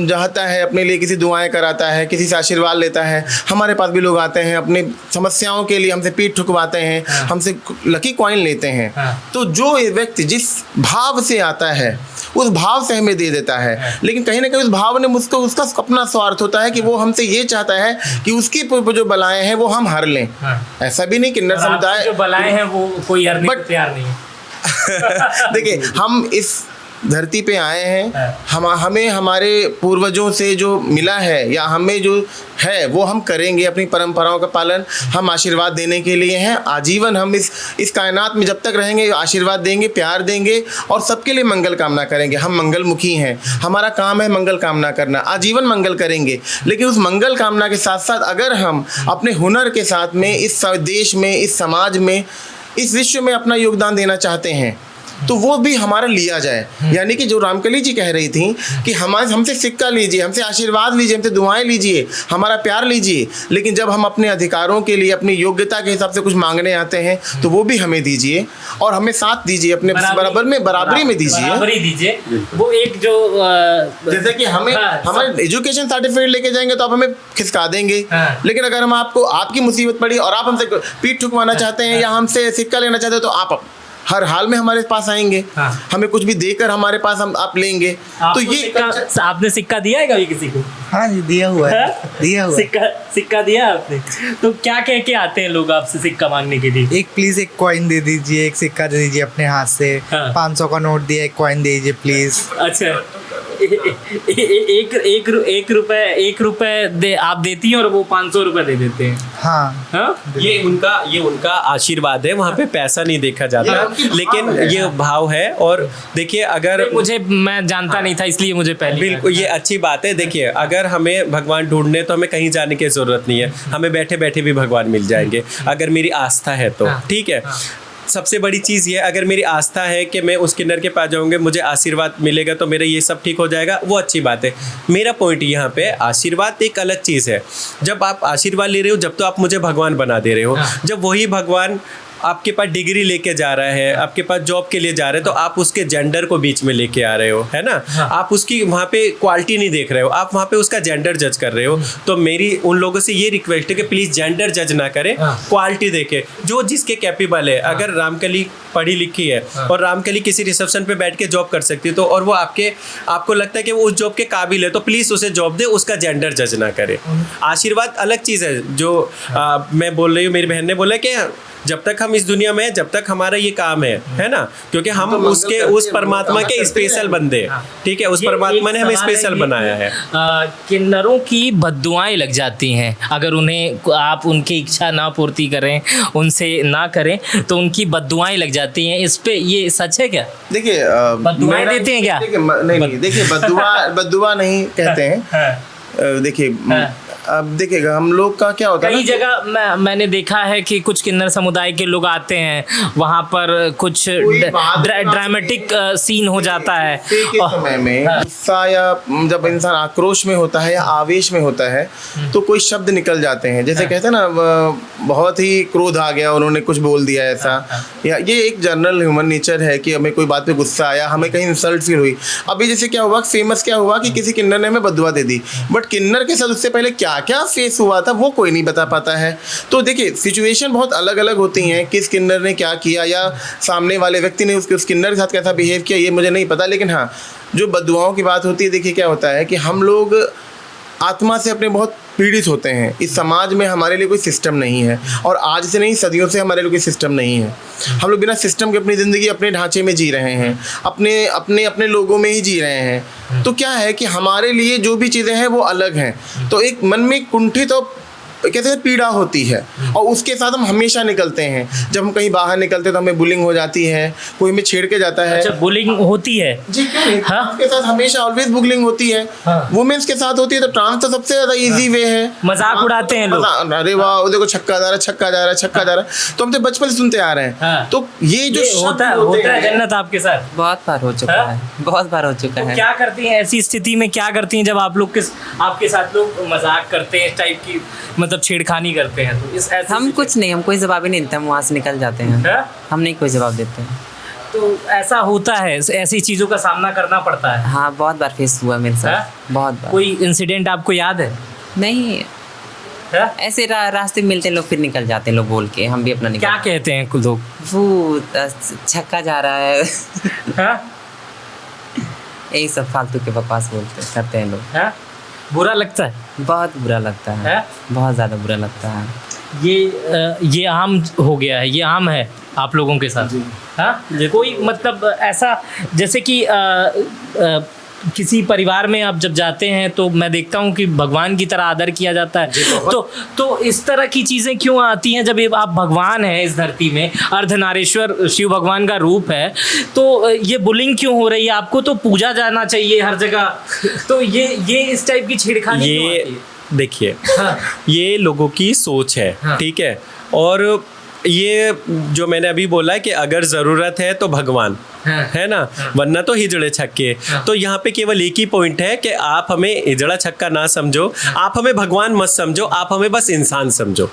Speaker 3: चाहता है अपने लिए, किसी दुआएं कराता है, किसी से आशीर्वाद लेता है। हमारे पास भी लोग आते हैं अपनी समस्याओं के लिए, हमसे पीठ ठुकवाते हैं, हमसे लकी कॉइन लेते हैं। तो जो व्यक्ति जिस भाव से आता है उस भाव से हमें दे देता है, लेकिन कहीं ना कहीं उस भाव ने मुझको, उसका अपना स्वार्थ होता है कि वो हमसे ये चाहता है कि उसकी जो बलाएं हैं वो हम हर लें। ऐसा भी नहीं किन्नर समुदाय
Speaker 1: जो बलाएं हैं वो कोई हरने को तैयार नहीं है।
Speaker 3: देखिए, हम इस धरती पे आए हैं, हमें हमारे पूर्वजों से जो मिला है या हमें जो है वो हम करेंगे, अपनी परंपराओं का पालन हम आशीर्वाद देने के लिए हैं। आजीवन हम इस कायनात में जब तक रहेंगे आशीर्वाद देंगे, प्यार देंगे और सबके लिए मंगल कामना करेंगे। हम मंगलमुखी हैं, हमारा काम है मंगल कामना करना, आजीवन मंगल करेंगे। लेकिन उस मंगल कामना के साथ साथ अगर हम अपने हुनर के साथ में इस देश में, इस समाज में, इस विश्व में अपना योगदान देना चाहते हैं तो वो भी हमारा लिया जाए। यानी कि जो रामकली जी कह रही थी कि हमसे सिक्का लीजिए, हमसे आशीर्वाद लीजिए, हमसे दुआएं लीजिए, हमारा प्यार लीजिए, लेकिन जब हम अपने अधिकारों के लिए, अपनी योग्यता के हिसाब से कुछ मांगने आते हैं तो वो भी हमें दीजिए और हमें साथ दीजिए, अपने बराबरी में दीजिए।
Speaker 1: वो एक जो
Speaker 3: जैसे कि हमारे एजुकेशन सर्टिफिकेट लेके जाएंगे तो आप हमें खिसका देंगे, लेकिन अगर हम आपकी मुसीबत पड़ी और आप हमसे पीठ ठुकवाना चाहते हैं या हमसे सिक्का लेना चाहते हैं तो आप हर हाल में हमारे पास आएंगे। हमें कुछ भी देकर हमारे पास आप लेंगे। तो ये
Speaker 1: आपने सिक्का दिया है कभी किसी को?
Speaker 7: हाँ जी, दिया हुआ है। दिया हुआ
Speaker 1: सिक्का दिया आपने? तो क्या कह के आते हैं लोग आपसे सिक्का मांगने के लिए?
Speaker 7: एक प्लीज एक कॉइन दे दीजिए, एक सिक्का दे दीजिए अपने हाथ से। 500 का नोट दिया, एक कॉइन दे दीजिए प्लीज।
Speaker 1: अच्छा, एक रुपए दे आप देती हैं और वो 500 रुपए दे देते हैं।
Speaker 7: हाँ,
Speaker 4: ये उनका आशीर्वाद है, वहाँ पे पैसा नहीं देखा जाता, लेकिन ये भाव है। और देखिए, अगर
Speaker 1: मैं जानता नहीं था इसलिए मुझे पहले,
Speaker 4: बिल्कुल ये अच्छी बात है। देखिए, अगर हमें भगवान ढूंढने तो हमें कहीं जाने की जरूरत नहीं है, हमें बैठे बैठे भी भगवान मिल जाएंगे अगर मेरी आस्था है तो, ठीक है। सबसे बड़ी चीज़ ये, अगर मेरी आस्था है कि मैं उस किन्नर के पास जाऊँगा, मुझे आशीर्वाद मिलेगा तो मेरा ये सब ठीक हो जाएगा, वो अच्छी बात है। मेरा पॉइंट यहाँ पे, आशीर्वाद एक अलग चीज़ है। जब आप आशीर्वाद ले रहे हो, जब तो आप मुझे भगवान बना दे रहे हो। जब वही भगवान आपके पास डिग्री लेके जा रहा है, आपके पास जॉब के लिए जा रहे हैं, तो आप उसके जेंडर को बीच में लेके आ रहे हो, है ना। आप उसकी वहाँ पे क्वालिटी नहीं देख रहे हो, आप वहाँ पे उसका जेंडर जज कर रहे हो। तो मेरी उन लोगों से ये रिक्वेस्ट है कि प्लीज़ जेंडर जज ना करें, क्वालिटी देखें, जो जिसके कैपेबल है। अगर रामकली पढ़ी लिखी है और रामकली किसी रिसेप्शन पे बैठ के जॉब कर सकती है, तो और वो आपको लगता है कि वो उस जॉब के काबिल है, तो प्लीज़ उसे जॉब दे, उसका जेंडर जज ना करे। आशीर्वाद अलग चीज़ है। जो मैं बोल रही हूँ, मेरी बहन ने बोला कि जब तक हम इस दुनिया में हैं, जब तक हमारा ये काम है ना, क्योंकि हम उस परमात्मा के स्पेशल बंदे, ठीक है, उस परमात्मा ने हमें स्पेशल बनाया है।
Speaker 1: किन्नरों की बद्दुआएं लग जाती हैं अगर उन्हें आप उनकी इच्छा ना पूर्ति करें, उनसे ना करें, तो उनकी बद्दुआएं लग जाती हैं। इस पे ये सच है क्या?
Speaker 3: देखिए,
Speaker 1: बद्दुआएं देते हैं क्या?
Speaker 3: नहीं, देखिए, बद्दुआ नहीं कहते हैं। देखिए, अब देखिएगा हम लोग का क्या होता है
Speaker 1: कई
Speaker 3: ना,
Speaker 1: जगह मैंने देखा है कि कुछ किन्नर समुदाय के लोग आते हैं, वहाँ पर कुछ ड्रामेटिक सीन हो जाता है
Speaker 3: के समय में गुस्सा या जब इंसान आक्रोश में होता है या आवेश में होता है तो कोई शब्द निकल जाते हैं, जैसे कहते हैं ना बहुत ही क्रोध आ गया, उन्होंने कुछ बोल दिया ऐसा, या ये एक जनरल ह्यूमन नेचर है कि हमें कोई बात पे गुस्सा आया, हमें कहीं इंसल्ट फील हुई। अभी जैसे क्या हुआ, फेमस क्या हुआ कि किसी किन्नर ने हमें बददुआ दे दी, बट किन्नर के साथ उससे पहले क्या क्या फेस हुआ था वो कोई नहीं बता पाता है। तो देखिए सिचुएशन बहुत अलग अलग होती हैं, किस किन्नर ने क्या किया या सामने वाले व्यक्ति ने उस किन्नर के साथ कैसा बिहेव किया ये मुझे नहीं पता, लेकिन हाँ जो बददुआओं की बात होती है, देखिए क्या होता है कि हम लोग आत्मा से अपने बहुत पीड़ित होते हैं। इस समाज में हमारे लिए कोई सिस्टम नहीं है, और आज से नहीं सदियों से हमारे लिए कोई सिस्टम नहीं है। हम लोग बिना सिस्टम के अपनी ज़िंदगी अपने ढांचे में जी रहे हैं, अपने अपने अपने लोगों में ही जी रहे हैं। तो क्या है कि हमारे लिए जो भी चीज़ें हैं वो अलग हैं, तो एक मन में कुंठित और कहते हैं पीड़ा होती है, और उसके साथ हम हमेशा निकलते हैं। जब हम कहीं बाहर निकलते हैं तो हमें बुलिंग हो जाती है, कोई हमें छेड़ के जाता है।
Speaker 1: अच्छा, बुलिंग होती है
Speaker 3: जी क्यों नहीं,
Speaker 1: हाँ?
Speaker 3: उसके साथ हमेशा ऑलवेज बुलिंग होती है।
Speaker 1: हाँ।
Speaker 3: वुमेन्स के साथ होती है, तो ट्रांस तो सबसे ज्यादा इजी वे है।
Speaker 1: मजाक उड़ाते हैं लोग।
Speaker 3: अरे वाह वो देखो छक्का जा रहा है, छक्का जा रहा है, छक्का जा रहा है, तो हम तो बचपन से सुनते आ रहे हैं।
Speaker 1: हाँ।
Speaker 3: तो ये जो
Speaker 1: होता है जन्नत आपके साथ?
Speaker 6: बहुत बार हो चुका
Speaker 1: हाँ?
Speaker 6: है, बहुत बार हो चुका
Speaker 1: तो
Speaker 6: है।
Speaker 1: क्या करती हैं ऐसी स्थिति में, क्या करती हैं जब आप लोग आपके साथ लोग मजाक करते हैं, इस टाइप की मतलब छेड़खानी करते हैं, तो इस ऐसे
Speaker 6: हम कुछ नहीं, हम कोई जवाब ही नहीं देते, हम वहाँ से निकल जाते हैं।
Speaker 1: हाँ?
Speaker 6: हम नहीं कोई जवाब देते हैं।
Speaker 1: तो ऐसा होता है, ऐसी चीजों का सामना करना पड़ता है।
Speaker 6: हाँ बहुत बार फेस हुआ मेरे
Speaker 1: हाँ?
Speaker 6: साथ, बहुत बार।
Speaker 1: कोई इंसिडेंट आपको याद है?
Speaker 6: नहीं
Speaker 1: हाँ?
Speaker 6: ऐसे रास्ते मिलते लोग फिर निकल जाते लोग बोल के, हम भी अपना निकल।
Speaker 1: क्या कहते हैं कुछ लोग?
Speaker 6: वो छक्का जा रहा है
Speaker 1: हाँ?
Speaker 6: यही सब फालतू के बकवास बोलते करते हैं लोग।
Speaker 1: हाँ? बुरा लगता है?
Speaker 6: बहुत बुरा लगता है,
Speaker 1: हाँ?
Speaker 6: बहुत ज़्यादा बुरा लगता है।
Speaker 1: ये आम हो गया है, ये आम है आप लोगों के साथ? हाँ? कोई मतलब ऐसा जैसे कि किसी परिवार में आप जब जाते हैं तो मैं देखता हूँ कि भगवान की तरह आदर किया जाता है, तो इस तरह की चीज़ें क्यों आती हैं जब आप भगवान हैं इस धरती में, अर्धनारीश्वर शिव भगवान का रूप है, तो ये बुलिंग क्यों हो रही है? आपको तो पूजा जाना चाहिए हर जगह, तो ये इस टाइप की छेड़खानी क्यों आती है?
Speaker 4: देखिए
Speaker 1: हाँ।
Speaker 4: ये लोगों की सोच है,
Speaker 1: हाँ।
Speaker 4: ठीक है, और ये जो मैंने अभी बोला है कि अगर ज़रूरत है तो भगवान
Speaker 1: हाँ।
Speaker 4: है ना, वरना तो हिजड़े छक्के। तो यहाँ पे केवल एक ही पॉइंट है कि आप हमें हिजड़ा छक्का ना समझो, आप हमें भगवान मत समझो, आप हमें बस इंसान समझो,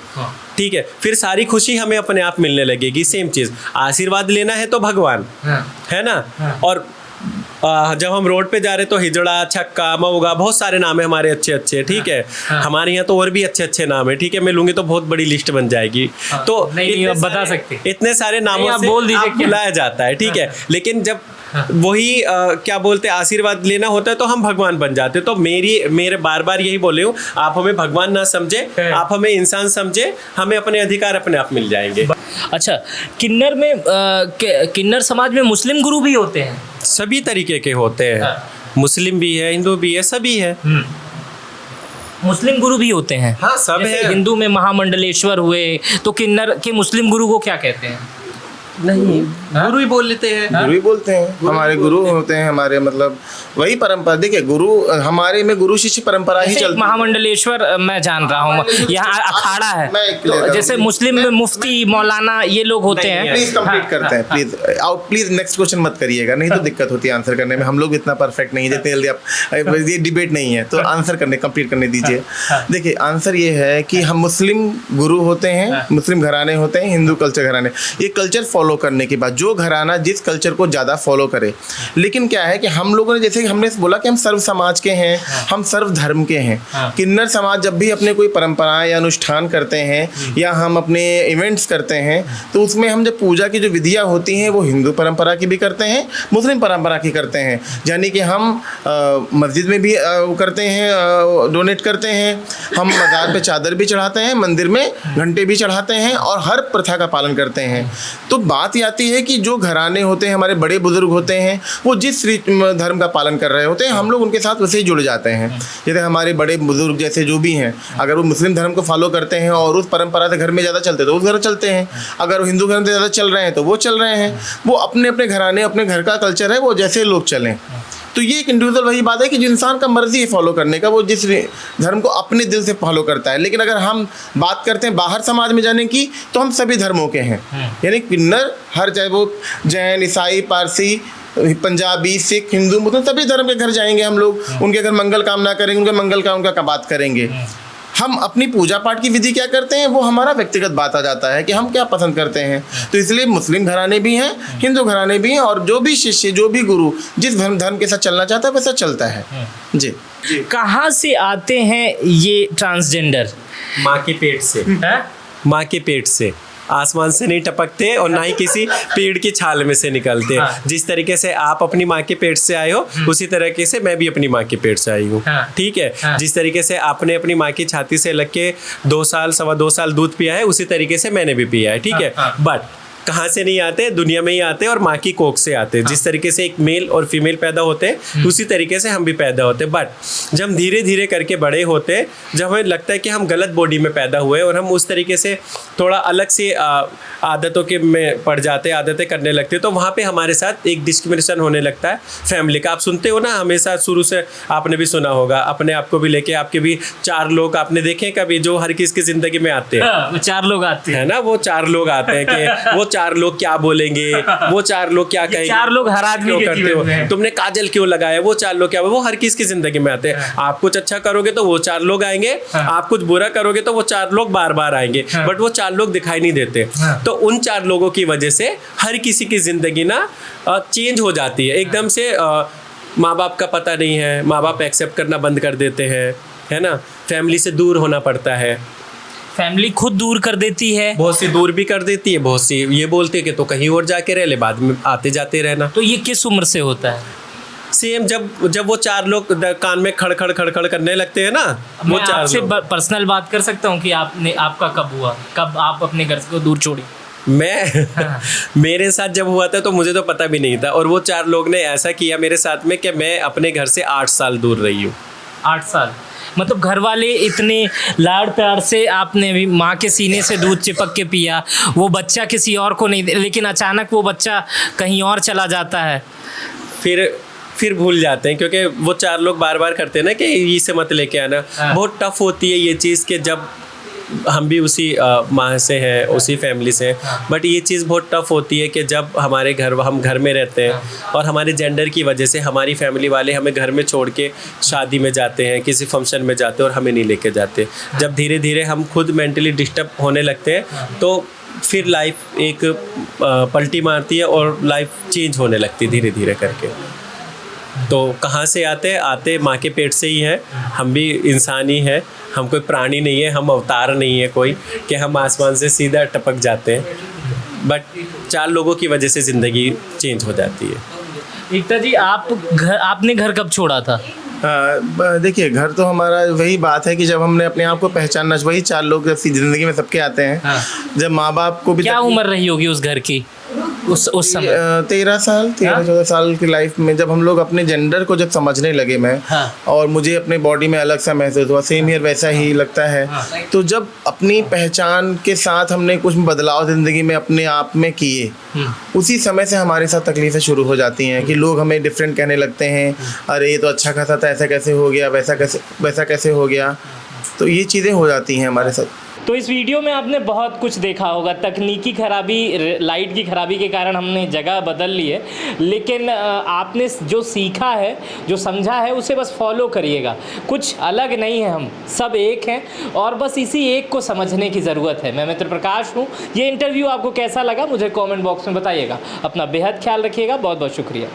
Speaker 4: ठीक है, फिर सारी खुशी हमें अपने आप मिलने लगेगी। सेम चीज़, आशीर्वाद लेना है तो भगवान, है ना, और जब हम रोड पे जा रहे तो हिजड़ा छक्का मऊगा बहुत सारे नाम है हमारे अच्छे अच्छे, ठीक है, हमारे यहाँ तो और भी अच्छे अच्छे नाम है, ठीक है, मैं लूंगी तो बहुत बड़ी लिस्ट बन जाएगी। तो
Speaker 1: नहीं आप बता सकते,
Speaker 4: इतने सारे नामों
Speaker 1: आप
Speaker 4: से
Speaker 1: बोल दीजिए
Speaker 4: आप बुलाया जाता है, ठीक है, लेकिन जब वही क्या बोलते हैं आशीर्वाद लेना होता है तो हम भगवान बन जाते हैं। तो मेरे बार बार यही बोले हूँ, आप हमें भगवान ना समझे, आप हमें इंसान समझे, हमें अपने अधिकार अपने आप मिल जाएंगे।
Speaker 1: अच्छा, किन्नर में किन्नर समाज में मुस्लिम गुरु भी होते हैं?
Speaker 4: सभी तरीके के होते हैं, मुस्लिम भी है, हिंदू भी है, सभी है।
Speaker 1: मुस्लिम गुरु भी होते हैं?
Speaker 4: हाँ सब
Speaker 1: जैसे
Speaker 4: है।
Speaker 1: हिंदू में महामंडलेश्वर हुए, तो किन्नर के मुस्लिम गुरु को क्या कहते हैं?
Speaker 4: नहीं, गुरु ही बोल लेते हैं।
Speaker 3: गुरु ही बोलते हैं, हमारे गुरु होते हैं, हमारे मतलब वही परंपरा। देखिए गुरु हमारे में गुरु शिष्य परंपरा ही
Speaker 1: जैसे
Speaker 3: चलती है।
Speaker 1: महामंडलेश्वर मैं जान रहा हूँ, यहाँ अखाड़ा है,
Speaker 3: मैं एक
Speaker 1: तो जैसे मुस्लिम में मुफ्ती मौलाना ये लोग होते हैं।
Speaker 3: प्लीज कंप्लीट करते हैं, प्लीज आप प्लीज नेक्स्ट क्वेश्चन मत करिएगा, नहीं तो दिक्कत होती है आंसर करने में। हम लोग इतना परफेक्ट नहीं जितने जल्दी आप, ये डिबेट नहीं है, तो आंसर कंप्लीट करने दीजिए। देखिए आंसर ये है कि हम मुस्लिम गुरु होते हैं, मुस्लिम घराने होते हैं, हिंदू कल्चर घराने। ये कल्चर फॉलो करने के बाद जो घराना जिस कल्चर को ज़्यादा फॉलो करे, लेकिन क्या है कि हम लोगों ने, जैसे हमने बोला कि हम सर्व समाज के हैं, हम सर्व धर्म के हैं। किन्नर समाज जब भी अपने कोई परंपराएं या अनुष्ठान करते हैं या हम अपने इवेंट्स करते हैं, तो उसमें हम जब पूजा की जो विधियां होती हैं वो हिंदू परंपरा की भी करते हैं, मुस्लिम परंपरा की करते हैं। यानी कि हम मस्जिद में भी करते हैं, डोनेट करते हैं, हम मज़ार पे चादर भी चढ़ाते हैं, मंदिर में घंटे भी चढ़ाते हैं, और हर प्रथा का पालन करते हैं। तो बात ये आती है कि जो घराने होते हैं, हमारे बड़े बुजुर्ग होते हैं, वो जिस धर्म का पालन कर रहे होते हैं, हम लोग उनके साथ वैसे ही जुड़ जाते हैं। जैसे हमारे बड़े बुजुर्ग जैसे जो भी हैं, अगर वो मुस्लिम धर्म को फॉलो करते हैं और उस परंपरा से घर में ज़्यादा चलते हैं तो उस घर चलते हैं, अगर वो हिंदू धर्म से ज़्यादा चल रहे हैं तो वो चल रहे हैं। वो अपने अपने घराने, अपने घर का कल्चर है, वो जैसे लोग चलें। तो ये एक इंडिविजुअल वही बात है कि जो इंसान का मर्जी है फॉलो करने का, वो जिस धर्म को अपने दिल से फॉलो करता है। लेकिन अगर हम बात करते हैं बाहर समाज में जाने की, तो हम सभी धर्मों के हैं, यानी किन्नर हर, चाहे वो जैन, ईसाई, पारसी, पंजाबी, सिख, हिंदू, मुस्लिम, सभी धर्म के घर जाएंगे हम लोग, उनके घर मंगल कामना करेंगे, उनके मंगल का उनका बात करेंगे। हम अपनी पूजा पाठ की विधि क्या करते हैं वो हमारा व्यक्तिगत बात आ जाता है कि हम क्या पसंद करते हैं। तो इसलिए मुस्लिम घराने भी हैं, हिंदू घराने भी हैं, और जो भी शिष्य, जो भी गुरु जिस धर्म के साथ चलना चाहता है वैसा चलता है। जी।
Speaker 1: कहाँ से आते हैं ये ट्रांसजेंडर?
Speaker 4: माँ के पेट से।
Speaker 1: हैं?
Speaker 4: माँ के पेट से, आसमान से नहीं टपकते और ना ही किसी पेड़ की छाल में से निकलते।
Speaker 1: हाँ।
Speaker 4: जिस तरीके से आप अपनी माँ के पेट से आए हो, उसी तरीके से मैं भी अपनी माँ के पेट से आई हूँ।
Speaker 1: हाँ।
Speaker 4: ठीक है।
Speaker 1: हाँ।
Speaker 4: जिस तरीके से आपने अपनी माँ की छाती से लग के 2 साल, 2.25 साल दूध पिया है, उसी तरीके से मैंने भी पिया है। ठीक है।
Speaker 1: हाँ।
Speaker 4: बट कहाँ से नहीं आते, दुनिया में ही आते हैं और माँ की कोख से आते हैं। जिस तरीके से एक मेल और फीमेल पैदा होते हैं, उसी तरीके से हम भी पैदा होते हैं। बट जब हम धीरे धीरे करके बड़े होते हैं, जब हमें लगता है कि हम गलत बॉडी में पैदा हुए और हम उस तरीके से थोड़ा अलग से आदतों के में पड़ जाते हैं, आदतें करने लगते हैं, तो वहाँ पे हमारे साथ एक डिस्क्रिमिनेशन होने लगता है फैमिली का। आप सुनते हो ना, हमेशा शुरू से आपने भी सुना होगा, अपने आप को भी लेके आपके भी 4 लोग आपने देखे कभी जो हर किसी की ज़िंदगी में आते हैं।
Speaker 1: हाँ, 4 लोग आते हैं
Speaker 4: है ना, वो 4 लोग आते हैं कि वो 4 लोग क्या बोलेंगे, वो 4 लोग क्या कहेंगे,
Speaker 1: 4 लोग हर आदमी
Speaker 4: क्यों
Speaker 1: के
Speaker 4: करते
Speaker 1: जीवन
Speaker 4: हो,
Speaker 1: में हैं।
Speaker 4: तुमने काजल क्यों लगाया, वो 4 लोग क्या, वो हर किसी की जिंदगी में आते हैं। आप कुछ अच्छा करोगे तो वो 4 लोग आएंगे, आप कुछ बुरा करोगे तो वो 4 लोग बार बार आएंगे, बट वो 4 लोग दिखाई नहीं देते। तो उन 4 लोगों की वजह से हर किसी की जिंदगी ना चेंज हो जाती है एकदम से। माँ बाप का पता नहीं है, माँ बाप एक्सेप्ट करना बंद कर देते हैं, है ना, फैमिली से दूर होना पड़ता है।
Speaker 1: फैमिली खुद दूर कर देती है,
Speaker 4: बहुत सी दूर भी कर देती है, बहुत सी ये बोलती है कि तो कहीं और जाके रह ले, बाद में आते जाते रहना।
Speaker 1: तो ये किस उम्र से होता है?
Speaker 4: सेम जब वो 4 लोग कान में खड़ खड़ करने लगते हैं ना, वो
Speaker 1: मैं
Speaker 4: 4
Speaker 1: आपसे
Speaker 4: लोग।
Speaker 1: पर्सनल बात कर सकता हूँ कि आपका कब हुआ, कब आप अपने घर को दूर छोड़ी?
Speaker 4: मैं मेरे साथ जब हुआ था तो मुझे तो पता भी नहीं था, और वो 4 लोग ने ऐसा किया मेरे साथ में कि मैं अपने घर से 8 साल दूर रही हूँ।
Speaker 1: 8 साल? मतलब घर वाले इतने लाड़ प्यार से आपने भी माँ के सीने से दूध चिपक के पिया, वो बच्चा किसी और को नहीं, लेकिन अचानक वो बच्चा कहीं और चला जाता है।
Speaker 4: फिर भूल जाते हैं, क्योंकि वो 4 लोग बार बार करते हैं ना कि इसे मत लेके आना। बहुत टफ होती है ये चीज़ कि जब हम भी उसी माँ से हैं, उसी फैमिली से हैं, बट ये चीज़ बहुत टफ होती है कि जब हम घर में रहते हैं और हमारे जेंडर की वजह से हमारी फैमिली वाले हमें घर में छोड़ के शादी में जाते हैं, किसी फंक्शन में जाते हैं और हमें नहीं लेके जाते। जब धीरे धीरे हम खुद मेंटली डिस्टर्ब होने लगते हैं, तो फिर लाइफ एक पलटी मारती है और लाइफ चेंज होने लगती है धीरे धीरे करके। तो कहाँ से आते माँ के पेट से ही है। हम भी इंसान ही है, हम कोई प्राणी नहीं है, हम अवतार नहीं है कोई कि हम आसमान से सीधा टपक जाते हैं। बट 4 लोगों की वजह से ज़िंदगी चेंज हो जाती है।
Speaker 1: एकता जी, आपने घर कब छोड़ा था?
Speaker 3: देखिए, घर तो हमारा वही बात है कि जब हमने अपने आप को पहचानना, वही 4 लोग जब ज़िंदगी में सबके आते हैं।
Speaker 1: हाँ।
Speaker 3: जब माँ बाप को भी
Speaker 1: क्या उम्र रही होगी उस घर की उस समय?
Speaker 3: 13 साल 13-14 साल की लाइफ में जब हम लोग अपने जेंडर को जब समझने लगे मैं,
Speaker 1: हाँ।
Speaker 3: और मुझे अपने बॉडी में अलग सा महसूस हुआ, सेम ईयर वैसा ही लगता है। तो जब अपनी पहचान के साथ हमने कुछ बदलाव ज़िंदगी में अपने आप में किए, उसी समय से हमारे साथ तकलीफ़ें शुरू हो जाती हैं कि लोग हमें डिफरेंट कहने लगते हैं। अरे ये तो अच्छा खासा था, ऐसा कैसे हो गया, वैसा कैसे हो गया। तो ये चीज़ें हो जाती हैं हमारे साथ।
Speaker 1: तो इस वीडियो में आपने बहुत कुछ देखा होगा। तकनीकी खराबी, लाइट की खराबी के कारण हमने जगह बदल ली है, लेकिन आपने जो सीखा है, जो समझा है, उसे बस फॉलो करिएगा। कुछ अलग नहीं है, हम सब एक हैं और बस इसी एक को समझने की ज़रूरत है। मैं मित्र प्रकाश हूँ। ये इंटरव्यू आपको कैसा लगा मुझे कमेंट बॉक्स में बताइएगा। अपना बेहद ख्याल रखिएगा। बहुत बहुत शुक्रिया।